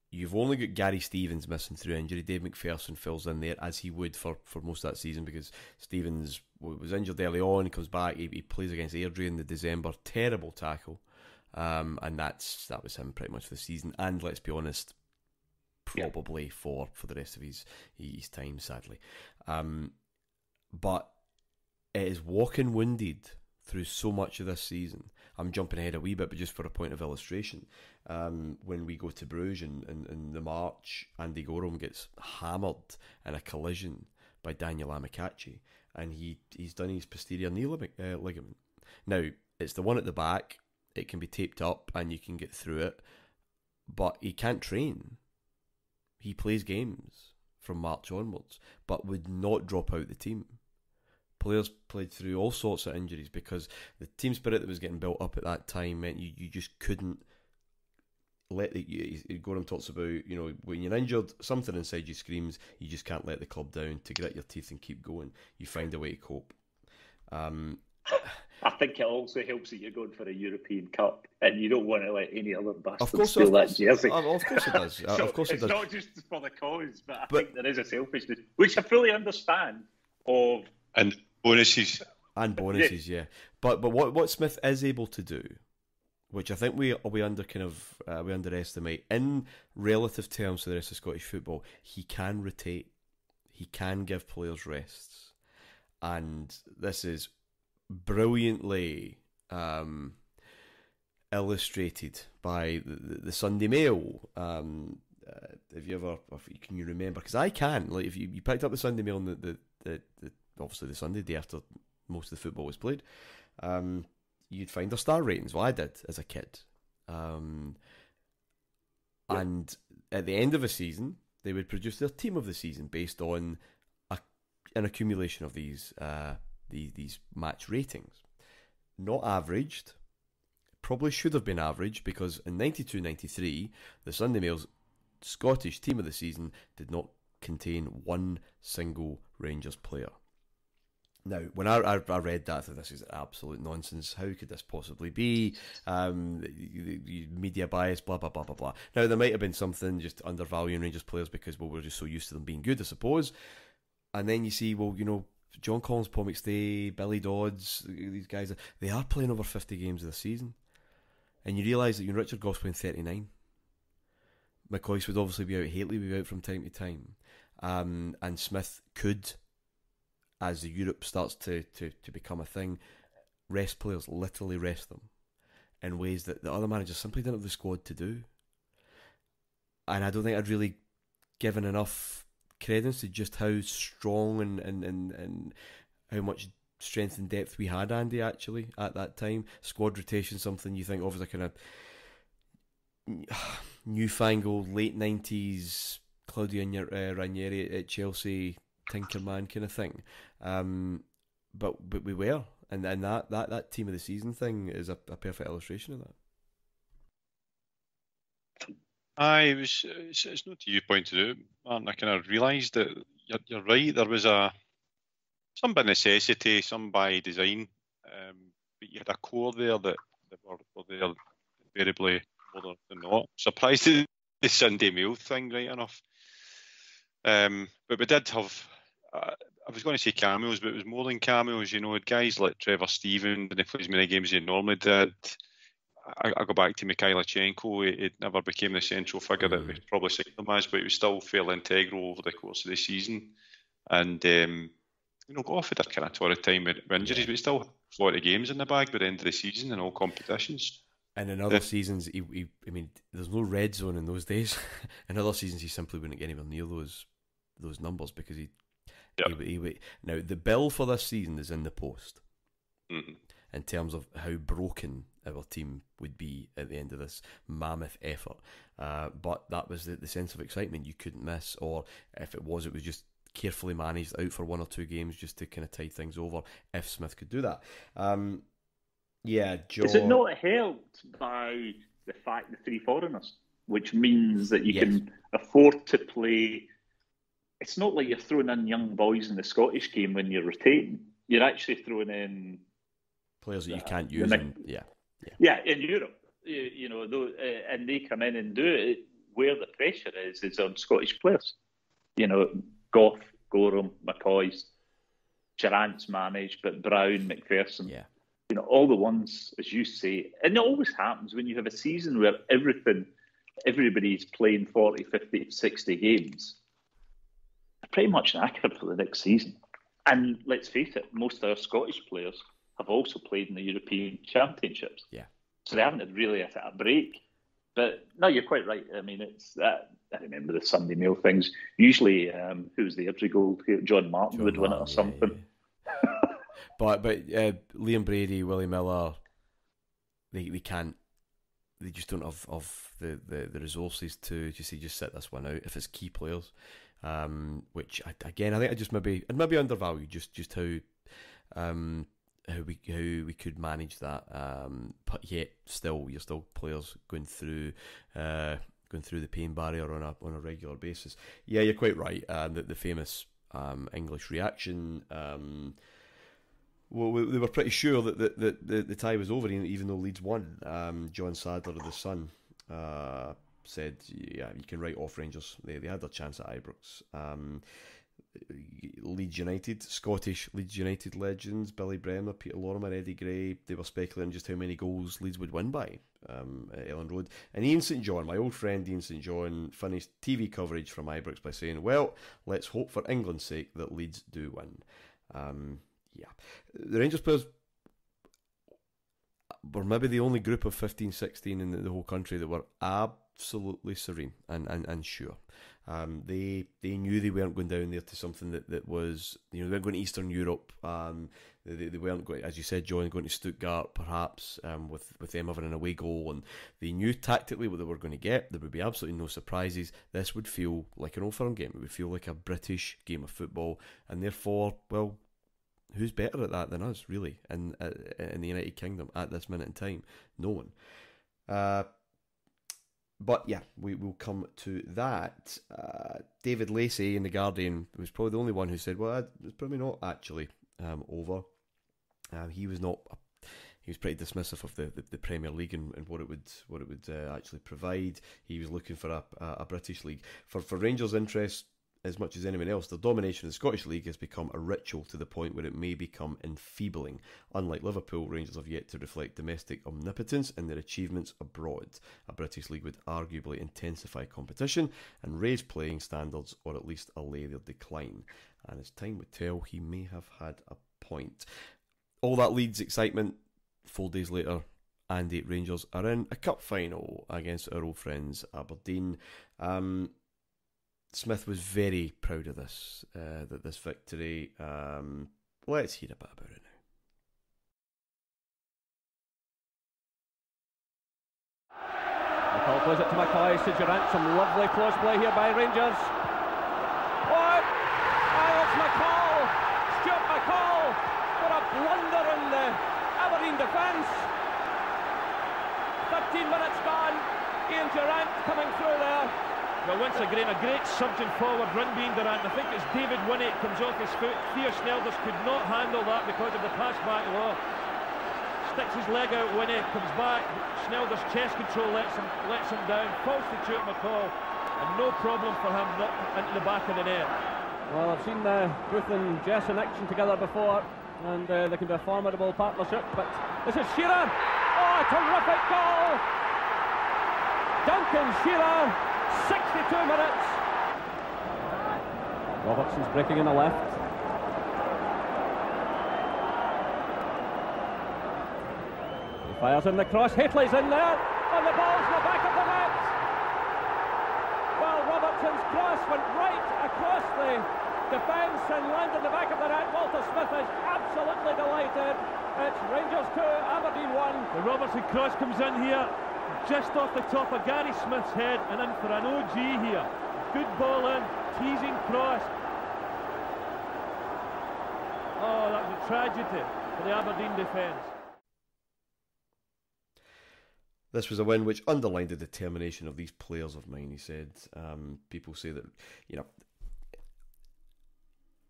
You've only got Gary Stevens missing through injury. Dave McPherson fills in there as he would for most of that season because Stevens was injured early on. He comes back. He plays against Airdrie in the December. Terrible tackle. And that was him pretty much for the season. And let's be honest, probably for the rest of his time, sadly. But it is walking wounded through so much of this season. I'm jumping ahead a wee bit, but just for a point of illustration, when we go to Bruges in the March, Andy Gorham gets hammered in a collision by Daniel Amikachi, and he's done his posterior knee ligament. Now, it's the one at the back, it can be taped up and you can get through it, but he can't train. He plays games from March onwards, but would not drop out the team. Players played through all sorts of injuries because the team spirit that was getting built up at that time meant you just couldn't let Gorham talks about, when you're injured, something inside you screams, you just can't let the club down. To grit your teeth and keep going, you find a way to cope. I think it also helps that you're going for a European Cup and you don't want to let any other bastard steal that jersey. Of course it does. So of course it does. It's not just for the cause, but I think there is a selfishness, which I fully understand. And bonuses. Yeah. But what Smith is able to do which I think we underestimate in relative terms to the rest of Scottish football. He can rotate, he can give players rests, and this is brilliantly illustrated by the Sunday Mail. If you remember, because I can, like, if you picked up the Sunday Mail on the obviously the Sunday day after most of the football was played, you'd find their star ratings. Well, I did as a kid, and at the end of a season, they would produce their team of the season based on an accumulation of these match ratings, not averaged. Probably should have been averaged, because in 92-93, the Sunday Mail's Scottish team of the season did not contain one single Rangers player. Now, when I read that, I thought, this is absolute nonsense. How could this possibly be? Media bias, blah, blah, blah, blah, blah. Now, there might have been something just undervaluing Rangers players because, well, we're just so used to them being good, I suppose. And then you see, well, you know, John Collins, Paul McStay, Billy Dodds, these guys, they are playing over 50 games this season. And you realise that Richard Goff's playing 39. McCoyce would obviously be out. Haitley would be out from time to time. And Smith could, as the Europe starts to become a thing, rest players, literally rest them in ways that the other managers simply didn't have the squad to do. And I don't think I'd really given enough credence to just how strong and how much strength and depth we had, Andy, actually, at that time. Squad rotation, something you think of as a kind of newfangled late 90s Claudio Ranieri at Chelsea Tinkerman kind of thing. But we were, and that team of the season thing is a perfect illustration of that. It's not to you pointed out, Martin. I kind of realised that you're right. There was some by necessity, some by design, but you had a core there that were there invariably more than not. Surprised at the Sunday Mail thing, right enough. But we did have, I was going to say cameos, but it was more than cameos. You know, had guys like Trevor Steven, didn't play as many games as he normally did. I go back to Mikhailichenko. It never became the central figure that we probably signed him as, but he was still fairly integral over the course of the season. And you know, Goff had a kind of torrid time with injuries, but he still had 40 games in the bag by the end of the season in all competitions. And in other seasons, I mean, there's no red zone in those days. In other seasons, he simply wouldn't get anywhere near those numbers because he now the bill for this season is in the post in terms of how broken our team would be at the end of this mammoth effort. But that was the sense of excitement you couldn't miss, or if it was just carefully managed out for one or two games just to kind of tide things over if Smith could do that. Joe... Is it not helped by the fact the three foreigners, which means that you can afford to play? It's not like you're throwing in young boys in the Scottish game when you're rotating. You're actually throwing in players that you can't use. In Europe, you know, and they come in and do it. Where the pressure is on Scottish players. You know, Goff, Gorham, McCoy's, Durrant's managed, but Brown, McPherson. Yeah. You know, all the ones, as you say, and it always happens when you have a season where everybody's playing 40, 50, 60 games. They're pretty much knackered for the next season. And let's face it, most of our Scottish players have also played in the European Championships. Yeah. So they haven't had really a break. But no, you're quite right. I mean, it's that. I remember the Sunday Mail things. Usually, who's the every goal? John Martyn would win it or something. Yeah. But Liam Brady, Willie Miller, they can't. They just don't have the resources to just sit this one out if it's key players. Which I think I just maybe undervalued just how we could manage that. But yet still, you're still players going through the pain barrier on a regular basis. Yeah, you're quite right. The famous English reaction. Well, they were pretty sure that the tie was over, even though Leeds won. John Sadler of the Sun said, "Yeah, you can write off Rangers. They had their chance at Ibrox." Leeds United, Scottish Leeds United legends, Billy Bremner, Peter Lorimer, Eddie Gray, they were speculating just how many goals Leeds would win by at Ellen Road. And Ian St John, my old friend Ian St John, finished TV coverage from Ibrox by saying, well, let's hope for England's sake that Leeds do win. The Rangers players were maybe the only group of 15, 16 in the whole country that were absolutely serene and sure. They knew they weren't going down there to something that was, they weren't going to Eastern Europe. They weren't going, as you said, John, going to Stuttgart perhaps with them having an away goal, and they knew tactically what they were going to get. There would be absolutely no surprises. This would feel like an Old Firm game. It would feel like a British game of football, and therefore, well, who's better at that than us, really, in the United Kingdom at this minute in time? No one. But yeah, we will come to that. David Lacey in The Guardian was probably the only one who said, well, it's probably not actually over. He was pretty dismissive of the Premier League and what it would actually provide. He was looking for a British league. For Rangers' interest, as much as anyone else, the domination of the Scottish League has become a ritual to the point where it may become enfeebling. Unlike Liverpool, Rangers have yet to reflect domestic omnipotence in their achievements abroad. A British League would arguably intensify competition and raise playing standards, or at least allay their decline. And as time would tell, he may have had a point. All that Leeds excitement, 4 days later, Andy, Rangers are in a cup final against our old friends Aberdeen. Smith was very proud of this victory. Let's hear a bit about it now. McCall plays it to McCoy to Durant. Some lovely close play here by Rangers. Oh, it's McCall! Stuart McCall for a blunder in the Aberdeen defence. 13 minutes gone. Ian Durant coming through there. Well, once again, a great surging forward run being Durant. I think it's David Winnick comes off his foot. Theo Snelders could not handle that because of the pass back low. Sticks his leg out, Winnick comes back. Snelders' chest control lets him down. Falls to Stuart McCall, and no problem for him not into the back of the net. Well, I've seen Ruth and Jess in action together before, and they can be a formidable partnership. But this is Shearer. Oh, a terrific goal! Duncan Shearer. 62 minutes. Robertson's breaking in the left. He fires in the cross. Hateley's in there, and the ball's in the back of the net. Well, Robertson's cross went right across the defence and landed in the back of the net. Walter Smith is absolutely delighted. It's Rangers 2, Aberdeen 1. The Robertson cross comes in here, just off the top of Gary Smith's head, and in for an OG here. Good ball in, teasing cross. Oh, that was a tragedy for the Aberdeen defence. This was a win which underlined the determination of these players of mine, he said. People say that,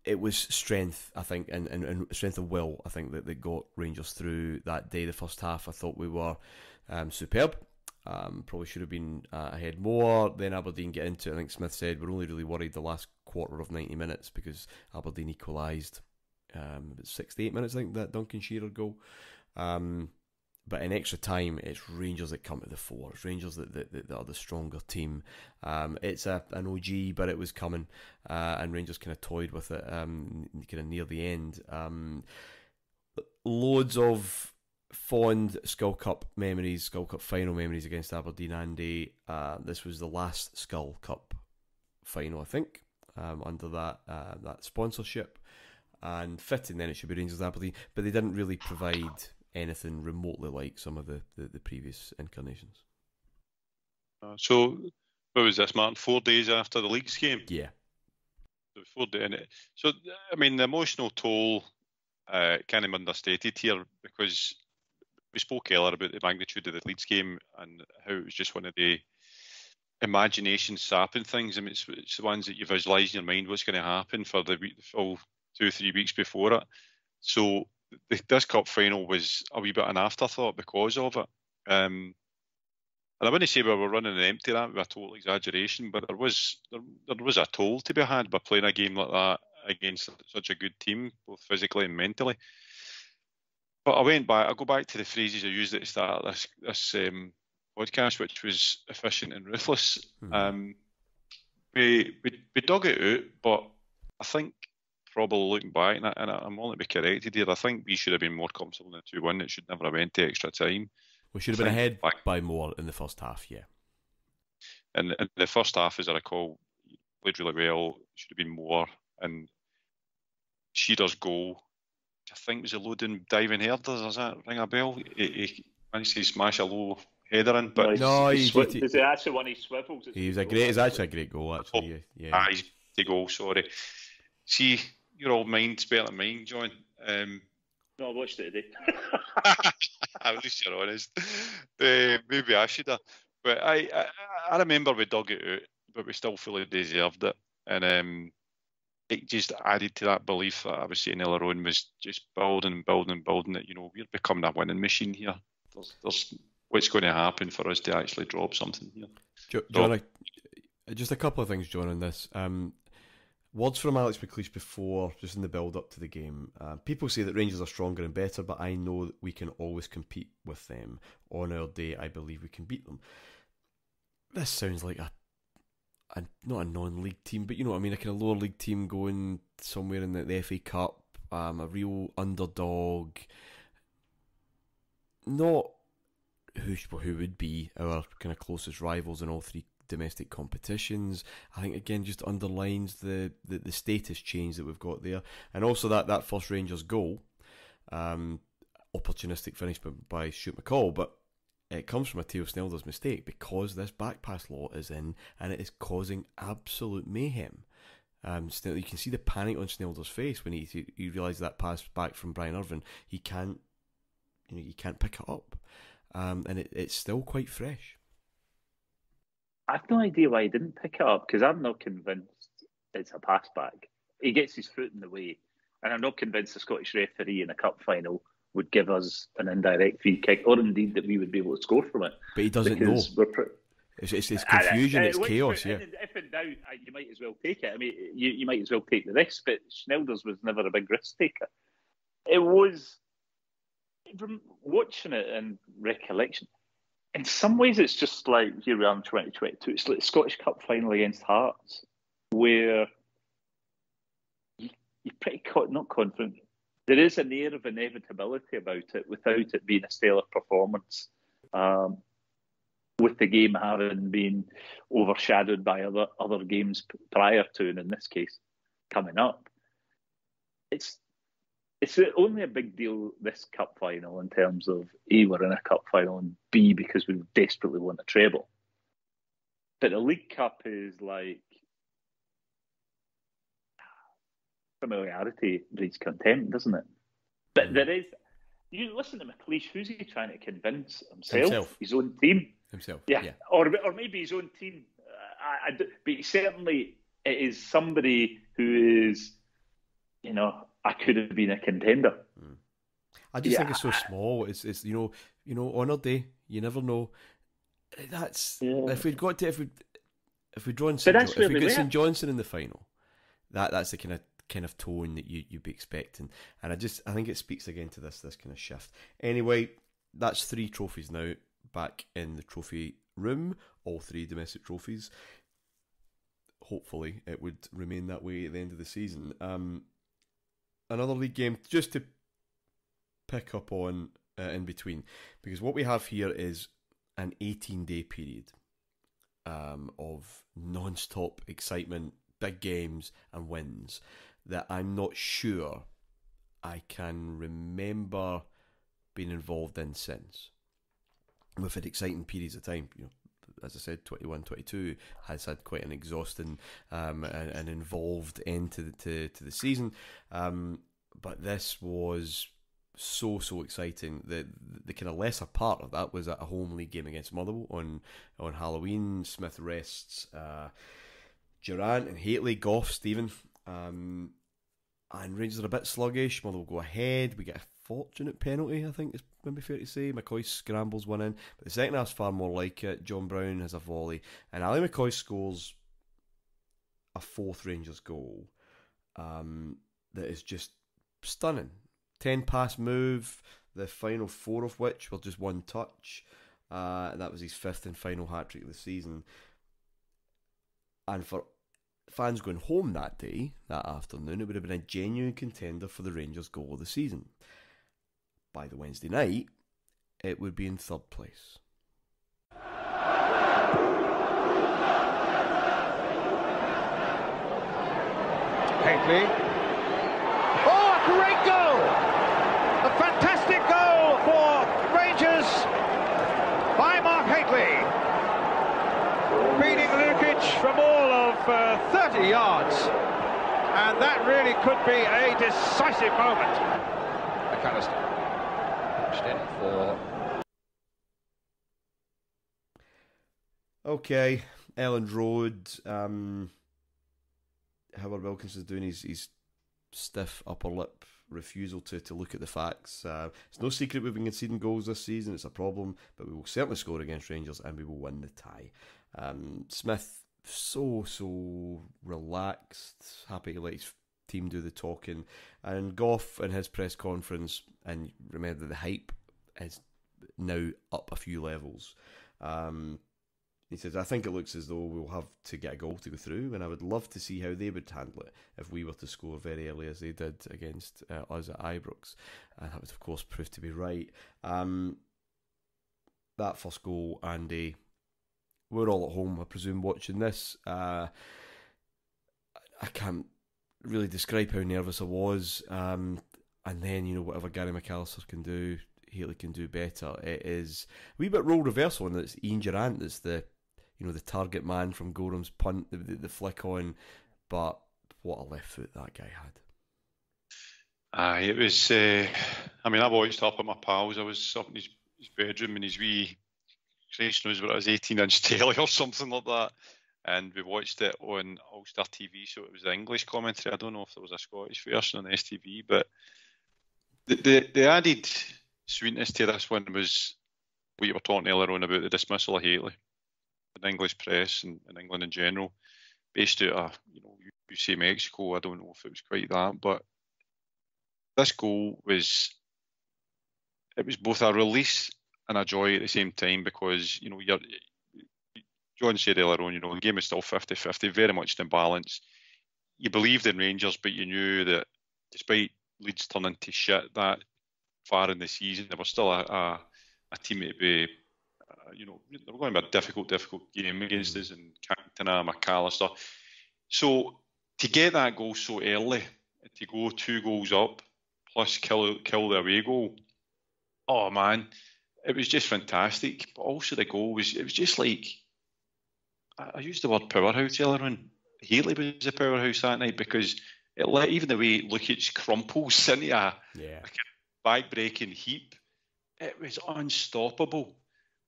it was strength, I think, and strength of will, I think, that got Rangers through that day. The first half, I thought we were superb. Probably should have been ahead more. Then Aberdeen get into it. I think Smith said we're only really worried the last quarter of 90 minutes because Aberdeen equalised about 68 minutes, I think, that Duncan Shearer goal. But in extra time, it's Rangers that come to the fore. It's Rangers that are the stronger team. It's an OG, but it was coming, and Rangers kind of toyed with it kind of near the end. Loads of fond Skol Cup memories, Skol Cup Final memories against Aberdeen, Andy. This was the last Skol Cup Final, I think, under that sponsorship. And fitting then it should be Rangers Aberdeen, but they didn't really provide anything remotely like some of the previous incarnations. So, what was this, Martin? 4 days after the Leagues game? Yeah. 4 days. So, I mean, the emotional toll can't be understated here, because we spoke earlier about the magnitude of the Leeds game and how it was just one of the imagination sapping things. I mean, it's the ones that you visualise in your mind what's going to happen for the full 2-3 weeks before it. So this cup final was a wee bit an afterthought because of it. And I wouldn't say we were running an empty, that would be a total exaggeration, but there was a toll to be had by playing a game like that against such a good team, both physically and mentally. But I go back to the phrases I used at the start of this podcast, which was efficient and ruthless. We dug it out, but I think probably looking back, and I'm only to be corrected here, I think we should have been more comfortable in the 2-1. It should never have went to extra time. We should have been ahead by more in the first half, yeah. And in the first half, as I recall, played really well. Should have been more. And Shearer's goal, I think, was a loading diving header. Does that ring a bell? He managed to smash a low header in, but is it actually one he swivels? It's actually a great goal, actually. Yeah. He's the goal. Sorry. See, your old mind's better than mine, John. No, I watched it today. At least you're honest. Maybe I should have. But I remember we dug it out, but we still fully deserved it. And it just added to that belief that I was saying earlier on, was just building and building and building that, we're becoming a winning machine here. There's what's going to happen for us to actually drop something here. John, just a couple of things, John, on this. Words from Alex McLeish before, just in the build-up to the game. People say that Rangers are stronger and better, but I know that we can always compete with them. On our day, I believe we can beat them. This sounds like not a non-league team, but you know what I mean, a kind of lower league team going somewhere in the FA Cup, a real underdog. Not who would be our kind of closest rivals in all three domestic competitions. I think again just underlines the status change that we've got there, and also that first Rangers goal, opportunistic finish by Stuart McCall, but it comes from a Theo Snelder's mistake, because this back pass law is in and it is causing absolute mayhem. You can see the panic on Snelder's face when he realises that pass back from Brian Irvine, he can't pick it up, and it's still quite fresh. I've no idea why he didn't pick it up, because I'm not convinced it's a pass back. He gets his foot in the way, and I'm not convinced the Scottish referee in a cup final would give us an indirect free kick, or indeed that we would be able to score from it. But he doesn't know. It's confusion, it's chaos, yeah. If in doubt, you might as well take it. I mean, you might as well take the risk, but Schneider's was never a big risk taker. It was, from watching it in recollection, in some ways it's just like, here we are in 2022, it's like the Scottish Cup Final against Hearts, where you're pretty not confident. There is an air of inevitability about it without it being a stellar performance, with the game having been overshadowed by other games prior to, and in this case, coming up. It's only a big deal, this cup final, in terms of A, we're in a cup final, and B, because we desperately want a treble. But the League Cup is like, familiarity breeds contempt, doesn't it? But there is, you listen to McLeish, who's he trying to convince? Himself? His own team? Himself, yeah. Or maybe his own team. But certainly it is somebody who is, I could have been a contender. I just think it's so small. It's on our day, you never know. That's if we got St Johnstone in the final, that's the kind of tone that you'd be expecting, and I think it speaks again to this kind of shift. Anyway, that's 3 trophies now back in the trophy room, all 3 domestic trophies. Hopefully it would remain that way at the end of the season. Another league game just to pick up on in between, because what we have here is an 18-day period of non-stop excitement, big games and wins that I'm not sure I can remember being involved in since. We've had exciting periods of time, as I said, 21-22 has had quite an exhausting and involved end to the season, but this was so exciting. The kind of lesser part of that was a home league game against Motherwell on Halloween. Smith rests Durant and Haitley, Goff, Stephen, and Rangers are a bit sluggish. Motherwell go ahead. We get a fortunate penalty, I think it's maybe fair to say. McCoy scrambles one in, but the second half's far more like it. John Brown has a volley, and Ali McCoy scores a 4th Rangers goal. that is just stunning. 10-pass move, the final 4 of which were just one touch. And that was his 5th and final hat-trick of the season. And for fans going home that day, that afternoon, it would have been a genuine contender for the Rangers' goal of the season. By the Wednesday night, it would be in 3rd place. Haley. Oh, a great goal! A fantastic goal for Rangers by Mark Haley. Beating Lukic from all of 30 yards. And that really could be a decisive moment. McAllister. Pushed in for... Okay, Elland Road. Howard Wilkinson's doing his stiff upper lip refusal to look at the facts. It's no secret we've been conceding goals this season. It's a problem, but we will certainly score against Rangers and we will win the tie. Smith, so relaxed, happy to let his team do the talking. And Goff in his press conference, and remember the hype is now up a few levels. He says, I think it looks as though we'll have to get a goal to go through, and I would love to see how they would handle it if we were to score very early as they did against us at Ibrox. And that would, of course, prove to be right. That first goal, Andy, we're all at home, I presume, watching this. I can't really describe how nervous I was. And then, whatever Gary McAllister can do, Haley can do better. It is a wee bit role reversal, and it's Ian Durrant that's the target man from Goram's punt, the flick on. But what a left foot that guy had. It was, I watched up at my pals. I was up in his bedroom in his wee, Christ knows what it was, 18-inch telly or something like that. And we watched it on All-Star TV, so it was the English commentary. I don't know if there was a Scottish version on STV, but the added sweetness to this one was what you were talking earlier on about the dismissal of Haley in the English press and in England in general, based out of you say Mexico. I don't know if it was quite that, but this goal was both a release and a joy at the same time, because John said earlier on, the game is still 50-50, very much in balance. You believed in Rangers, but you knew that despite Leeds turning to shit that far in the season, they were still a team to be, they were going to be a difficult game against us, and Cantona, McAllister. So to get that goal so early, to go 2 goals up, plus kill the away goal, oh man, it was just fantastic. But also the goal it was just like, I used the word powerhouse earlier on. Haley was a powerhouse that night, because it let, even the way Lukic crumples into a back-breaking heap, it was unstoppable.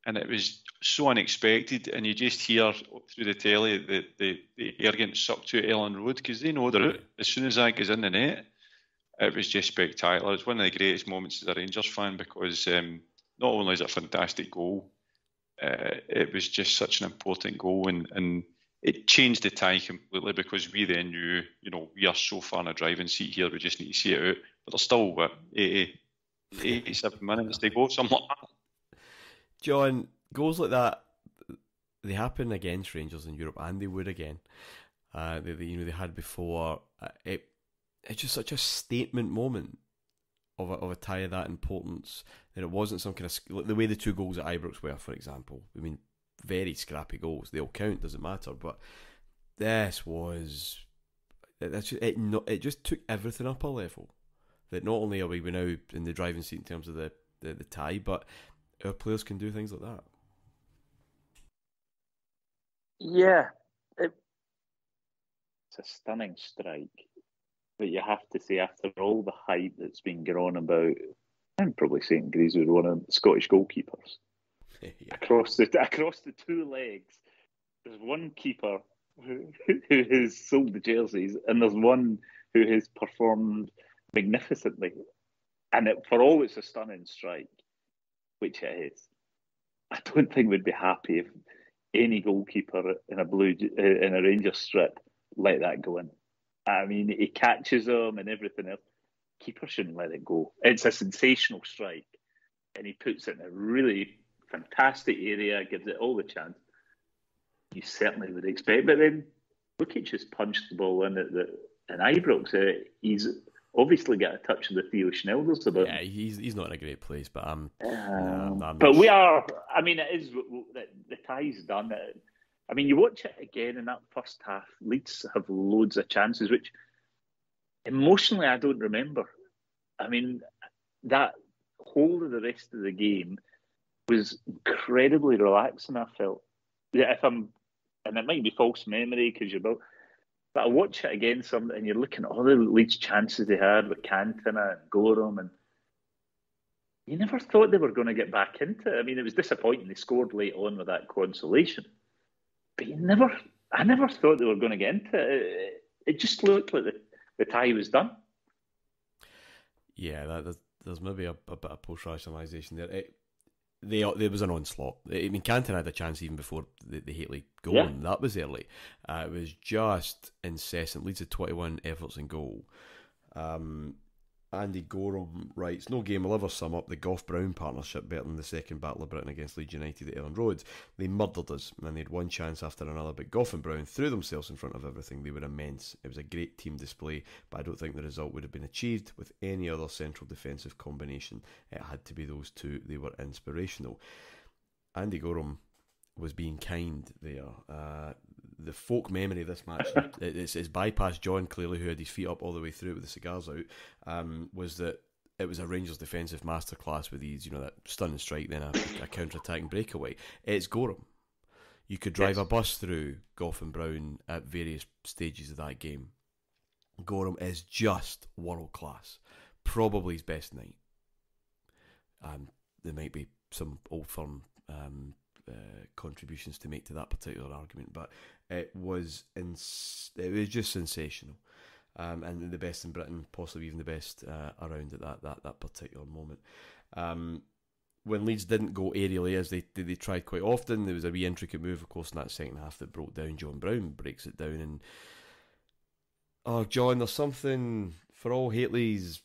And it was so unexpected. And you just hear through the telly the air getting sucked to Elland Road, because they know they're out. As soon as that goes in the net, it was just spectacular. It's one of the greatest moments as a Rangers fan, because not only is it a fantastic goal, it was just such an important goal, and it changed the tie completely, because we then knew, we are so far in a driving seat here, we just need to see it out. But there's still, 87 minutes to go, something like that. John, goals like that, they happen against Rangers in Europe, and they would again. They had before. It's just such a statement moment of a tie of that importance, that it wasn't some kind of, like the way the 2 goals at Ibrox were, for example. I mean, very scrappy goals. They all count, doesn't matter. But this was, it just took everything up a level. That not only are we now in the driving seat in terms of the tie, but our players can do things like that. Yeah, it's a stunning strike. But you have to say, after all the hype that's been going on about, I'm probably saying Greaves was one of the Scottish goalkeepers. Yeah. Across the 2 legs, there's one keeper who has sold the jerseys, and there's one who has performed magnificently. And for all it's a stunning strike, which it is, I don't think we'd be happy if any goalkeeper in a Rangers strip let that go in. I mean, he catches them and everything else. Keeper shouldn't let it go. It's a sensational strike, and he puts it in a really fantastic area, gives it all the chance. You certainly would expect, but then Lukic just punched the ball in at Ibrox. He's obviously got a touch of the Theo Schneider's about. Yeah, he's not in a great place, but I'm but we are. I mean, it is the tie's done. I mean, you watch it again in that first half. Leeds have loads of chances, which emotionally I don't remember. I mean, that whole of the rest of the game was incredibly relaxing. I felt. Yeah, and it might be false memory because you're both. But I watch it again, and you're looking at all the Leeds chances they had with Cantona and Gorham, and you never thought they were going to get back into it. I mean, it was disappointing they scored late on with that consolation, but I never thought they were going to get into it. It just looked like the tie was done. Yeah, there's maybe a bit of post-rationalisation there. There was an onslaught. I mean, Cantona had a chance even before the Hateley goal, and that was early. It was just incessant. Leeds had 21 efforts in goal. Andy Gorham writes, "No game will ever sum up the Gough-Brown partnership better than the second Battle of Britain against Leeds United at Ellen Road. They murdered us, and they had one chance after another, but Gough and Brown threw themselves in front of everything. They were immense. It was a great team display, but I don't think the result would have been achieved with any other central defensive combination. It had to be those two. They were inspirational." Andy Gorham was being kind there. The folk memory of this match, it's bypassed John, clearly, who had his feet up all the way through with the cigars out, was that it was a Rangers defensive masterclass with these, that stunning strike, then a counter-attacking breakaway. It's Gorham. You could drive a bus through Gough and Brown at various stages of that game. Gorham is just world-class. Probably his best night. There might be some old firm contributions to make to that particular argument, but it was just sensational, and the best in Britain, possibly even the best around at that particular moment. When Leeds didn't go aerially as they tried quite often, there was a wee intricate move, of course, in that second half that broke down. John Brown breaks it down, and John, there's something for all Hateley's,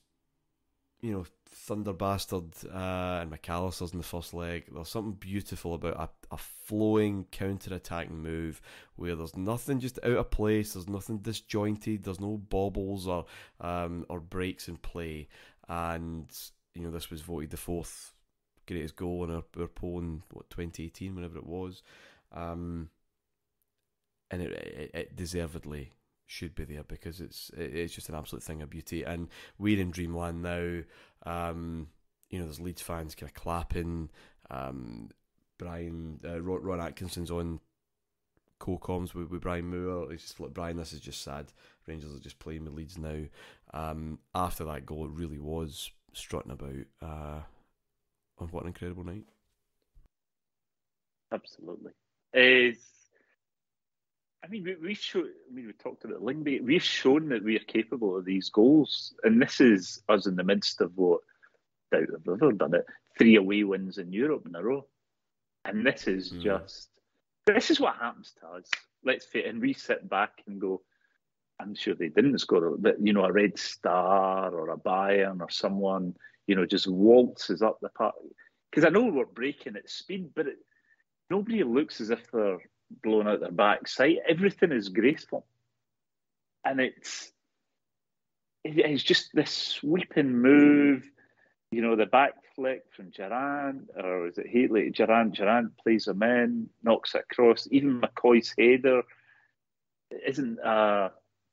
Thunder Bastard and McAllister's in the first leg. There's something beautiful about a flowing counter-attacking move where there's nothing just out of place, there's nothing disjointed, there's no bobbles or breaks in play. And this was voted the fourth greatest goal in our poll in 2018, whenever it was, and it deservedly should be there because it's just an absolute thing of beauty. And we're in dreamland now. There's Leeds fans kind of clapping. Ron Atkinson's on co-coms with Brian Moore. He's just like, "Brian, this is just sad. Rangers are just playing with Leeds now." After that goal, it really was strutting about. And what an incredible night! Absolutely. We talked about Lingby. We've shown that we are capable of these goals, and this is us in the midst of what doubt have ever done it. 3 away wins in Europe in a row, and this is this is what happens to us. Let's face it, and we sit back and go, "I'm sure they didn't score, but a Red Star or a Bayern or someone, just waltzes up the park." Because I know we're breaking at speed, but nobody looks as if they're blowing out their backside. Everything is graceful, and it's just this sweeping move. The back flick from Durant, or is it Hateley? Durant plays him in, knocks it across. Even McCoy's header isn't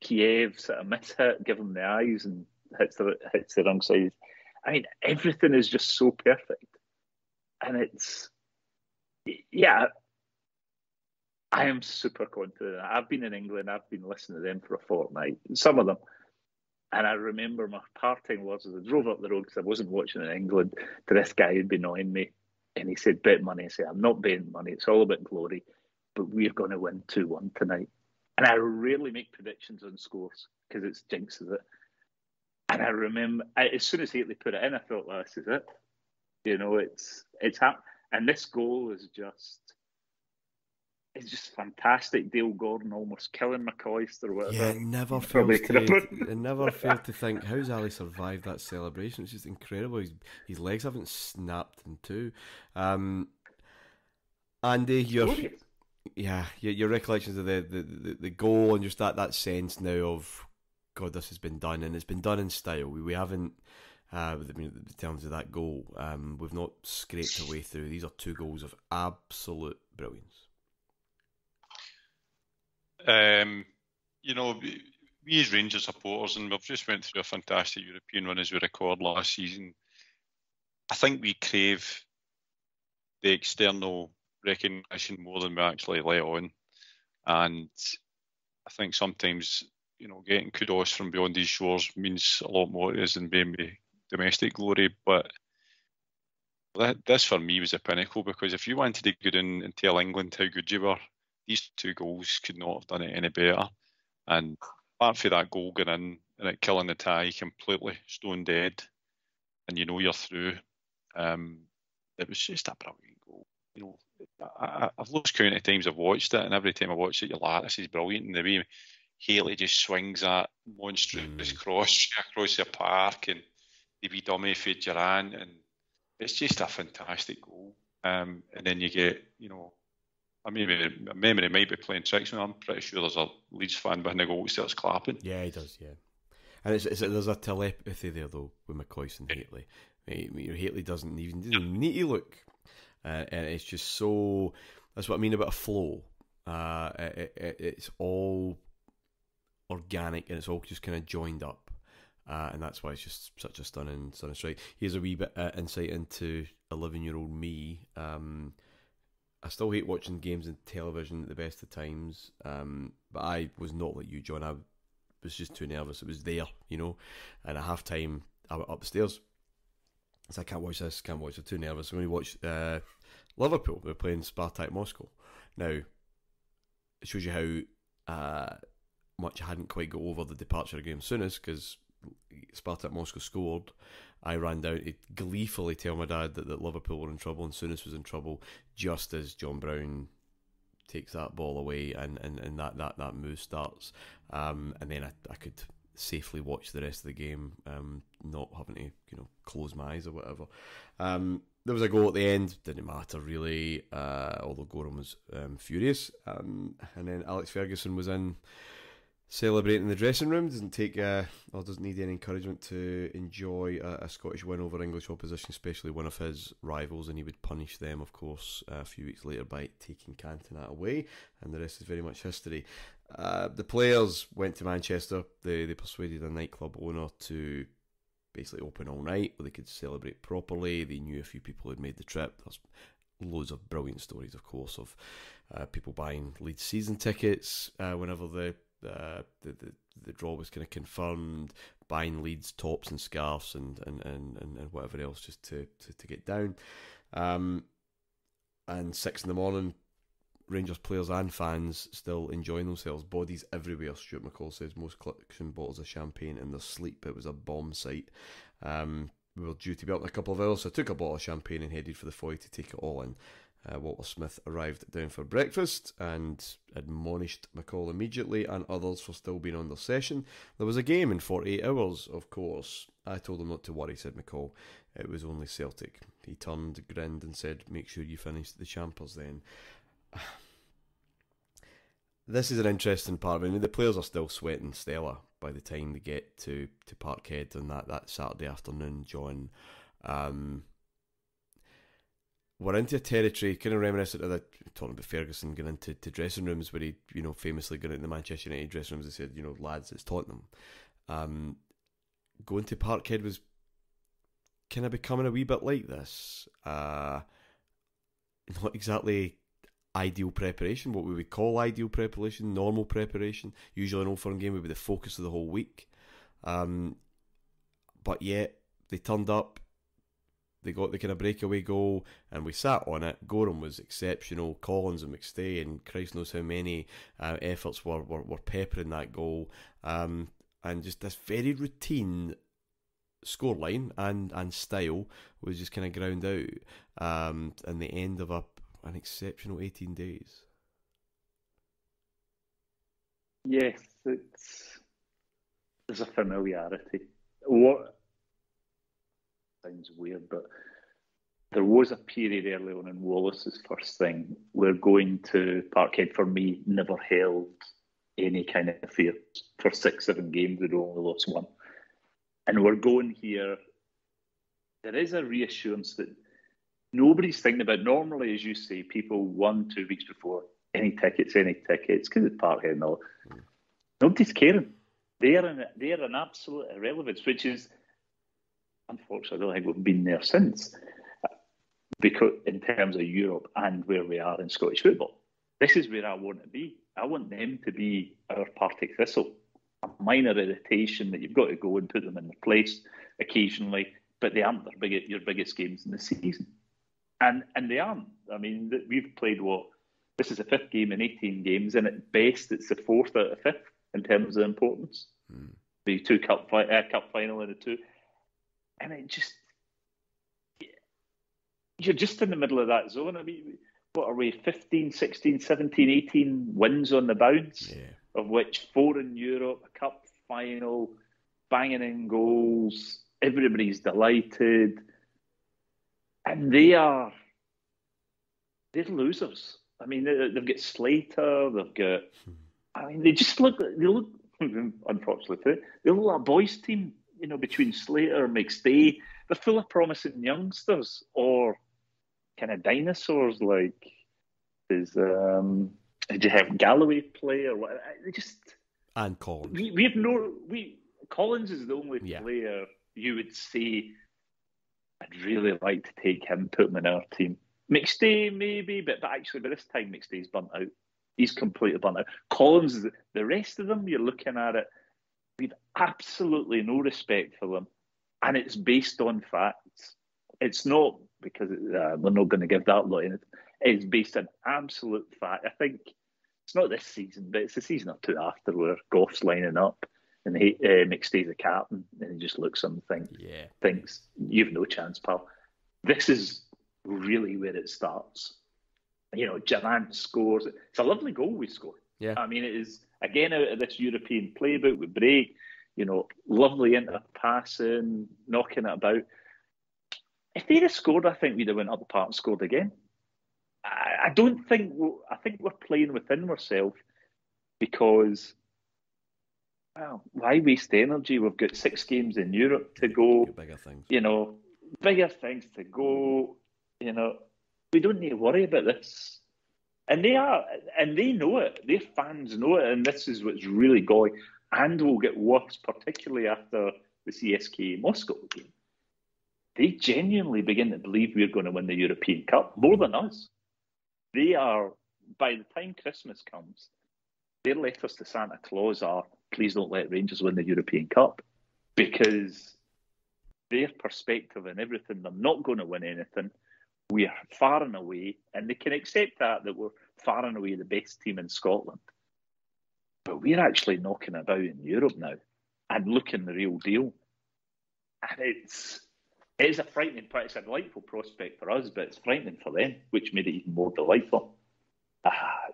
Kiev sort of miss it, give him the eyes and hits the wrong side. I mean, everything is just so perfect, and I am super confident. I've been in England. I've been listening to them for a fortnight, some of them. And I remember my parting words as I drove up the road, because I wasn't watching in England, to this guy who'd been annoying me. And he said, "Bet money." I said, "I'm not betting money. It's all about glory. But we're going to win 2-1 tonight." And I rarely make predictions on scores because it's jinxes it. And I remember, as soon as Hateley put it in, I thought, well, this is it. It's happened. And this goal is just... is just fantastic. Dale Gordon almost killing McCoist or whatever. Yeah, it never failed to think, how's Ali survived that celebration? It's just incredible. His legs haven't snapped in two. Andy, your recollections of the goal and just that sense now of, God, this has been done, and it's been done in style. We haven't, in terms of that goal, we've not scraped our way through. These are two goals of absolute brilliance. We as Rangers supporters, and we've just went through a fantastic European run as we record last season. I think we crave the external recognition more than we actually let on, and I think sometimes getting kudos from beyond these shores means a lot more to us than maybe domestic glory. But this for me was a pinnacle, because if you wanted to go down and tell England how good you were, these two goals could not have done it any better. And apart from that goal going in and it killing the tie completely, stone dead, and you're through, it was just a brilliant goal. I've lost count of times I've watched it, and every time I watch it, you're like, this is brilliant. And the way Haley just swings that monstrous cross across the park, and the wee dummy for Duran, and it's just a fantastic goal. And then you get, my memory might be playing tricks, and I'm pretty sure there's a Leeds fan behind the goal who starts clapping. Yeah, he does, yeah. And there's a telepathy there, though, with McCoist and Haley. Haley doesn't even need to look. And it's just so... That's what I mean about a flow. It's all organic, and it's all just kind of joined up. And that's why it's just such a stunning strike. Here's a wee bit insight into 11-year-old me. I still hate watching games on television at the best of times, but I was not like you, John. I was just too nervous. It was there, and at half-time, I went upstairs. I said, I can't watch this, I'm too nervous. So when we watched Liverpool, we were playing Spartak Moscow. Now, it shows you how much I hadn't quite got over the departure of Graham Souness, because Spartak Moscow scored. I ran down to gleefully tell my dad that Liverpool were in trouble and Souness was in trouble, just as John Brown takes that ball away and that move starts. And then I could safely watch the rest of the game, not having to close my eyes or whatever. There was a goal at the end, didn't matter really, although Gorham was furious. And then Alex Ferguson was in celebrating in the dressing room. Doesn't need any encouragement to enjoy a Scottish win over English opposition, especially one of his rivals, and he would punish them, of course, a few weeks later by taking Cantona away, and the rest is very much history. The players went to Manchester. They persuaded a nightclub owner to basically open all night where they could celebrate properly. They knew a few people who'd made the trip. There's loads of brilliant stories, of course, of people buying Leeds season tickets whenever the draw was kind of confirmed, buying Leeds tops and scarves and whatever else just to get down. And 6 a.m, Rangers players and fans still enjoying themselves. Bodies everywhere, Stuart McCall says. Most collection bottles of champagne in their sleep. It was a bomb site. We were due to be out in a couple of hours, so I took a bottle of champagne and headed for the foyer to take it all in. Walter Smith arrived down for breakfast and admonished McCall immediately and others for still being on their session. There was a game in 48 hours, of course. I told him not to worry, said McCall. It was only Celtic. He turned, grinned and said, make sure you finish the champers then. This is an interesting part. I mean, the players are still sweating Stella by the time they get to Parkhead on that Saturday afternoon, John. We're into a territory kind of reminiscent of talking about Ferguson going into dressing rooms where he, famously going into the Manchester United dressing rooms and said, lads, it's Tottenham. Going to Parkhead was kind of becoming a wee bit like this. Not exactly ideal preparation, what we would call ideal preparation, normal preparation. Usually an Old Firm game would be the focus of the whole week. But yet, they turned up. They got the kind of breakaway goal, and we sat on it. Gorham was exceptional. Collins and McStay, and Christ knows how many efforts were peppering that goal. And just this very routine scoreline and style was just kind of ground out. And the end of an exceptional 18 days. Yes, there's a familiarity. What sounds weird, but there was a period early on in Wallace's first thing where going to Parkhead for me never held any kind of fear. For 6-7 games, we'd only lost one. And we're going here. There is a reassurance that nobody's thinking about. Normally, as you say, people 1-2 weeks before, any tickets, because it's Parkhead and all. Nobody's caring. They're an absolute irrelevance, which is, unfortunately, I don't think we've been there since. Because in terms of Europe and where we are in Scottish football, this is where I want to be. I want them to be our Partick Thistle, a minor irritation that you've got to go and put them in their place occasionally, but they aren't your biggest games in the season, and they aren't. I mean, we've played this is the 5th game in 18 games, and at best it's the 4th out of 5th in terms of importance. The 2 cup final and the 2, and it just. You're just in the middle of that zone. I mean, what are we, 15, 16, 17, 18 wins on the bounce, of which 4 in Europe, a cup final, banging in goals, everybody's delighted. And they're losers. I mean, they've got Slater, they look, unfortunately, they look like a boys' team, between Slater, McStay. They're full of promising youngsters, or kind of dinosaurs, like did you have Galloway play or what? They just, and Collins. Collins is the only player you would say I'd really like to take him, put him in our team. McStay maybe, but actually by this time McStay's burnt out. He's completely burnt out. Collins, the rest of them, you're looking at it, we've absolutely no respect for them. And it's based on facts. It's not because we're not going to give that lot in it. It's based on absolute fact. I think it's not this season, but it's a season or two after where Goff's lining up and McStay's a captain, and he just looks at him and thinks, you've no chance, pal. This is really where it starts. Durant scores. It's a lovely goal we score. Yeah. I mean, it is, again, out of this European playbook with break. Lovely into passing, knocking it about. If they'd have scored, I think we'd have went up the park and scored again. I think we're playing within ourselves because, well, why waste energy? We've got 6 games in Europe to go. Bigger things. Bigger things to go. We don't need to worry about this. And they know it. Their fans know it, and this is what's really going. And will get worse, particularly after the CSKA Moscow game. They genuinely begin to believe we're going to win the European Cup more than us. They are, by the time Christmas comes, their letters to Santa Claus are, please don't let Rangers win the European Cup, because their perspective and everything, they're not going to win anything. We are far and away, and they can accept that we're far and away the best team in Scotland. But we're actually knocking about in Europe now and looking the real deal. And it is a frightening, it's a delightful prospect for us, but it's frightening for them, which made it even more delightful.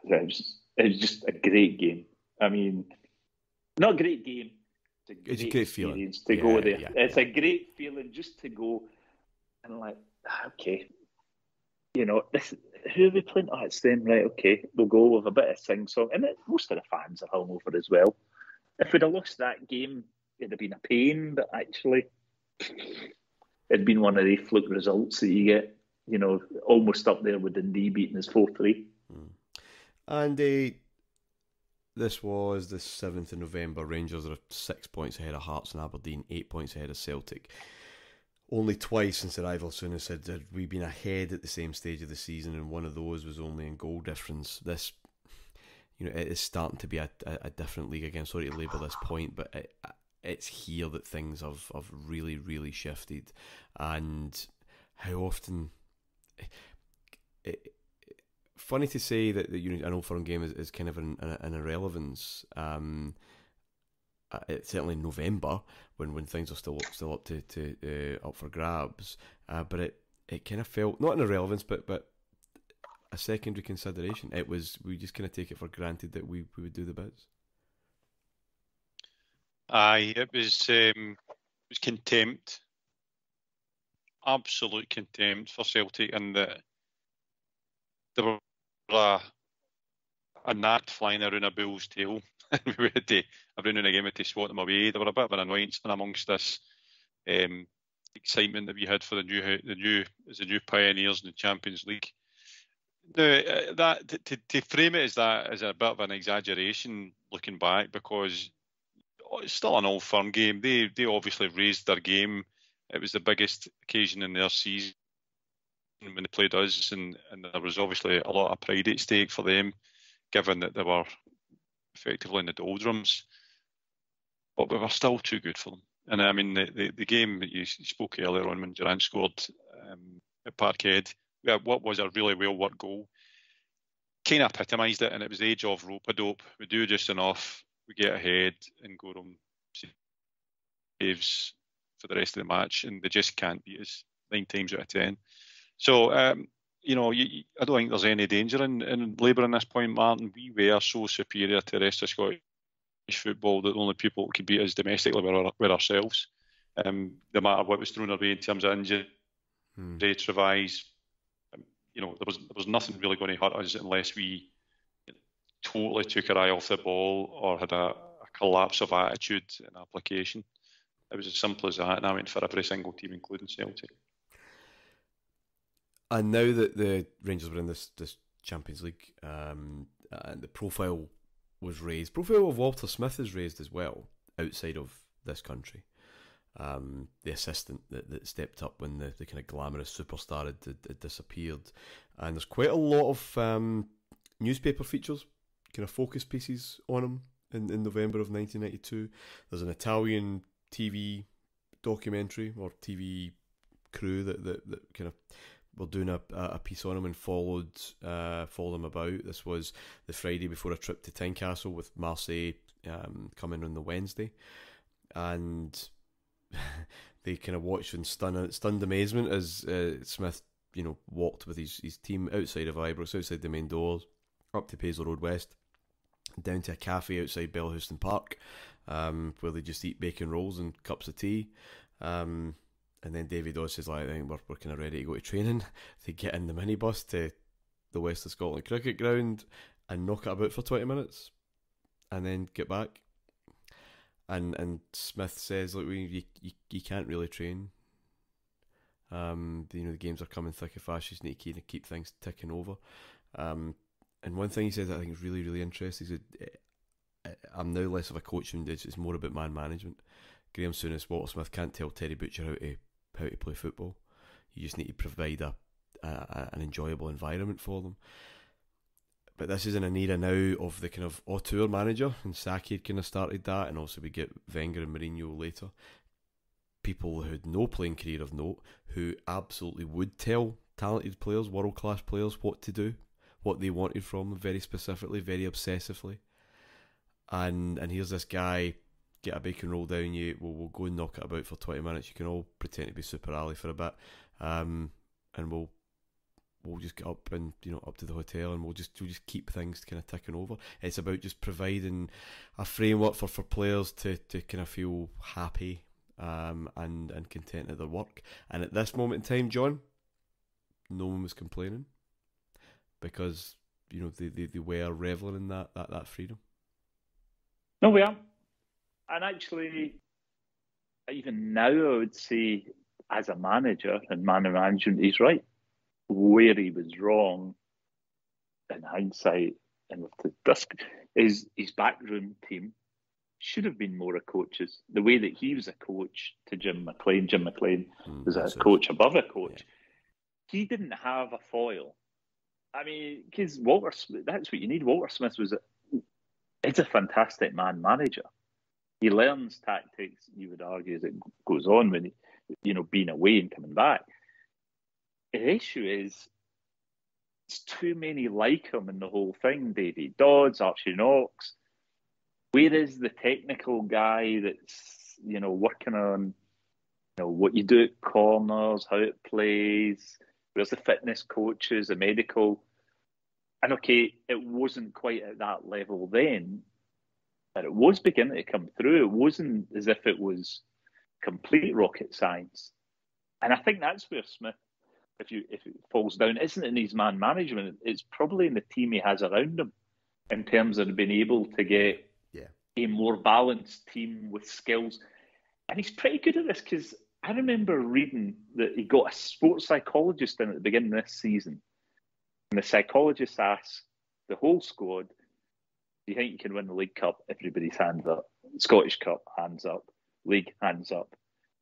It was just a great game. I mean, not a great game. It's a great feeling to go there. Yeah. It's a great feeling just to go and okay, who are we playing? Oh, it's them, right? Okay, we'll go with a bit of sing-song. And most of the fans are hungover as well. If we'd have lost that game, it'd have been a pain, but actually, it'd been one of the fluke results that you get, almost up there with Dundee beating us 4-3. And this was the 7th of November. Rangers are 6 points ahead of Hearts and Aberdeen, 8 points ahead of Celtic. Only twice since arrival, Soon said that we've been ahead at the same stage of the season, and one of those was only in goal difference. This, it is starting to be a different league again. Sorry to labour this point, but it's here that things have really, really shifted. And how often... funny to say that an Old Firm game is kind of an irrelevance. It's certainly in November when things are still up to up for grabs, but it kind of felt not an irrelevance, but a secondary consideration. It was, we just kind of take it for granted that we would do the bits. Aye, it was contempt, absolute contempt for Celtic, and that there were a gnat flying around a bull's tail. We had to, around the game, to swat them away. There were a bit of an annoyance amongst this excitement that we had for the new pioneers in the Champions League. Now, that to frame it as that is a bit of an exaggeration looking back, because it's still an Old Firm game. They obviously raised their game. It was the biggest occasion in their season when they played us, and there was obviously a lot of pride at stake for them, given that they were effectively in the doldrums. But we were still too good for them. And I mean, the game that you spoke earlier on when Durant scored at Parkhead, what was a really well-worked goal, kind of epitomised it, and it was the age of rope-a-dope. We do just enough, we get ahead, and Gorham saves for the rest of the match, and they just can't beat us 9 times out of 10. So, I don't think there's any danger in labouring this point, Martyn. We were so superior to the rest of Scottish football that the only people who could beat us domestically were ourselves. No matter what was thrown our way in terms of injury, revise, there was nothing really going to hurt us unless we totally took our eye off the ball or had a collapse of attitude and application. It was as simple as that, and I went for every single team, including Celtic. And now that the Rangers were in this Champions League, and the profile was raised, profile of Walter Smith is raised as well outside of this country. The assistant that stepped up when the kind of glamorous superstar had disappeared, and there's quite a lot of newspaper features, kind of focus pieces on him in November of 1992. There's an Italian TV documentary or TV crew that kind of were doing a piece on him and followed him about. This was the Friday before a trip to Tynecastle, with Marseille coming on the Wednesday, and they kind of watched in stunned amazement as Smith, walked with his team outside of Ibrox, outside the main doors, up to Paisley Road West, down to a cafe outside Bellhouston Park, where they just eat bacon rolls and cups of tea. And then David Oz says, I think we're kind of ready to go to training. They get in the minibus to the West of Scotland cricket ground and knock it about for 20 minutes and then get back. And Smith says, look, you can't really train. The games are coming thick and fast. You just need to keep things ticking over. And one thing he says that I think is really, really interesting is that I'm now less of a coach, and it's more about man management. Graham Souness, Walter Smith can't tell Terry Butcher how to play football. You just need to provide an enjoyable environment for them. But this is in an era now of the kind of auteur manager, and Saki had kind of started that, and also we get Wenger and Mourinho later. People who had no playing career of note, who absolutely would tell talented players, world-class players, what to do, what they wanted from them, very specifically, very obsessively. And here's this guy, get a bacon roll down you, we'll go and knock it about for 20 minutes. You can all pretend to be Super Ali for a bit, and we'll just get up and up to the hotel, and we'll just keep things kind of ticking over. It's about just providing a framework for players to kind of feel happy and content at their work. And at this moment in time, John, no one was complaining, because they were revelling in that freedom. No, we are. And actually, even now, I would say, as a manager and man of management, he's right. Where he was wrong, in hindsight, and is his backroom team should have been more of coaches. The way that he was a coach to Jim McLean was a coach above a coach. Yeah. He didn't have a foil. I mean, because Walter Smith, that's what you need. Walter Smith it's a fantastic man manager. He learns tactics, you would argue, as it goes on when being away and coming back. The issue is, it's too many like him in the whole thing. Davy Dodds, Archie Knox. Where is the technical guy that's, working on, what you do at corners, how it plays? Where's the fitness coaches, the medical? And okay, it wasn't quite at that level then. And it was beginning to come through. It wasn't as if it was complete rocket science. And I think that's where Smith, if it falls down, isn't in his man management. It's probably in the team he has around him in terms of being able to get a more balanced team with skills. And he's pretty good at this, because I remember reading that he got a sports psychologist in at the beginning of this season. And the psychologist asked the whole squad, do you think you can win the League Cup? Everybody's hands up. Scottish Cup, hands up. League, hands up.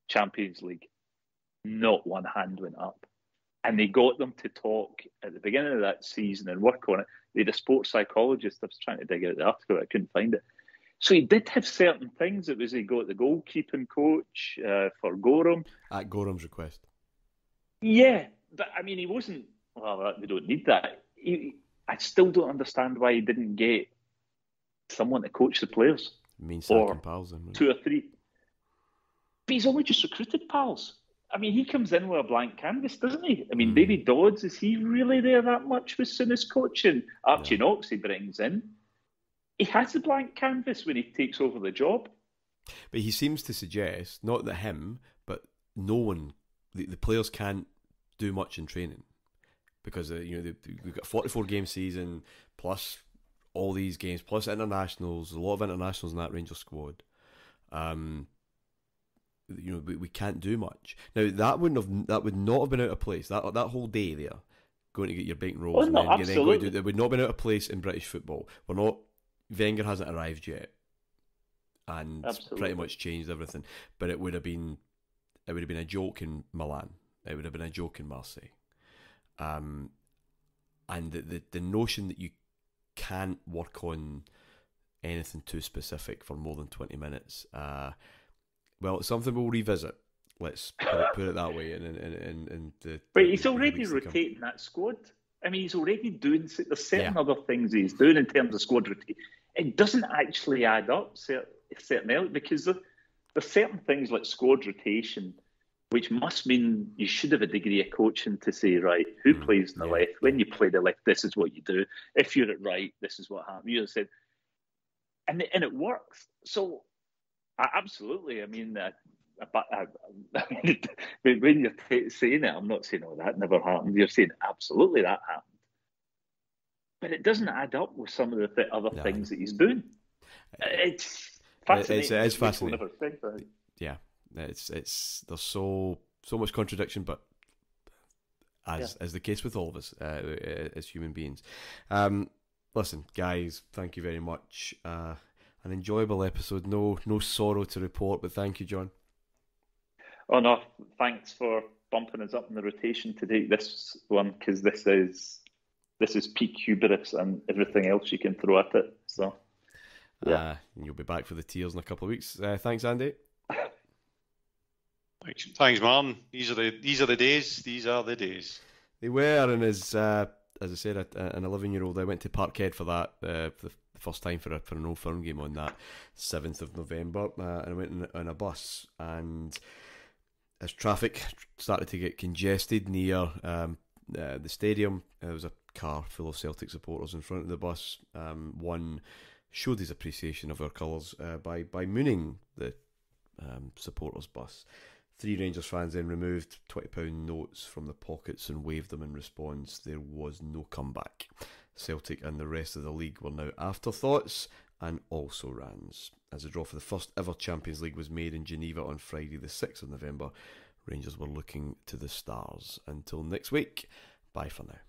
Champions League, not one hand went up. And they got them to talk at the beginning of that season and work on it. They had a sports psychologist. I was trying to dig out the article, but I couldn't find it. So he did have certain things. It was he got the goalkeeping coach for Gorham. At Gorham's request. Yeah, but I mean, he wasn't, well, they don't need that. I still don't understand why he didn't get someone to coach the players. Sacking Pals then, two or three. But he's only just recruited Pals. I mean, he comes in with a blank canvas, doesn't he? I mean, David Dodds, is he really there that much with Souness coaching? Archie Knox he brings in. He has a blank canvas when he takes over the job. But he seems to suggest, not that him, but no one, the players can't do much in training. Because, they've got a 44-game season, plus all these games, plus internationals, a lot of internationals in that Rangers squad. We can't do much. Now that would not have been out of place. That whole day there, going to get your bacon rolls, no, and then going to, it would not have been out of place in British football. Wenger hasn't arrived yet, and pretty much changed everything. But it would have been a joke in Milan. It would have been a joke in Marseille. And the notion that you can't work on anything too specific for more than 20 minutes. Well, it's something we'll revisit. Let's put it that way. But he's already rotating that squad. I mean, he's already doing. There's certain other things he's doing in terms of squad rotation. It doesn't actually add up certainly, because there's certain things like squad rotation, which must mean you should have a degree of coaching to say, right, who plays on the left? When you play the left, this is what you do. If you're at right, this is what happens. You said, and it works. So. Absolutely. I mean, when you're saying it, I'm not saying, oh, that never happened. You're saying, absolutely, that happened. But it doesn't add up with some of the other things that he's doing. It's fascinating. It is fascinating. Yeah, there's so much contradiction, but as the case with all of us as human beings. Listen, guys, thank you very much. An enjoyable episode. No sorrow to report, but thank you, John. Oh no, thanks for bumping us up in the rotation to take this one, because this is peak hubris and everything else you can throw at it. So, and you'll be back for the tears in a couple of weeks. Thanks, Andy. Thanks, Martyn. These are the days. These are the days. They were, and as I said, an 11-year-old, I went to Parkhead for that. The first time for an Old Firm game on that 7th of November, and I went on a bus, and as traffic started to get congested near the stadium, there was a car full of Celtic supporters in front of the bus. One showed his appreciation of our colours by mooning the supporters bus. 3 Rangers fans then removed £20 notes from the pockets and waved them in response. There was no comeback. Celtic and the rest of the league were now afterthoughts and also rans. As the draw for the first ever Champions League was made in Geneva on Friday the 6th of November, Rangers were looking to the stars. Until next week, bye for now.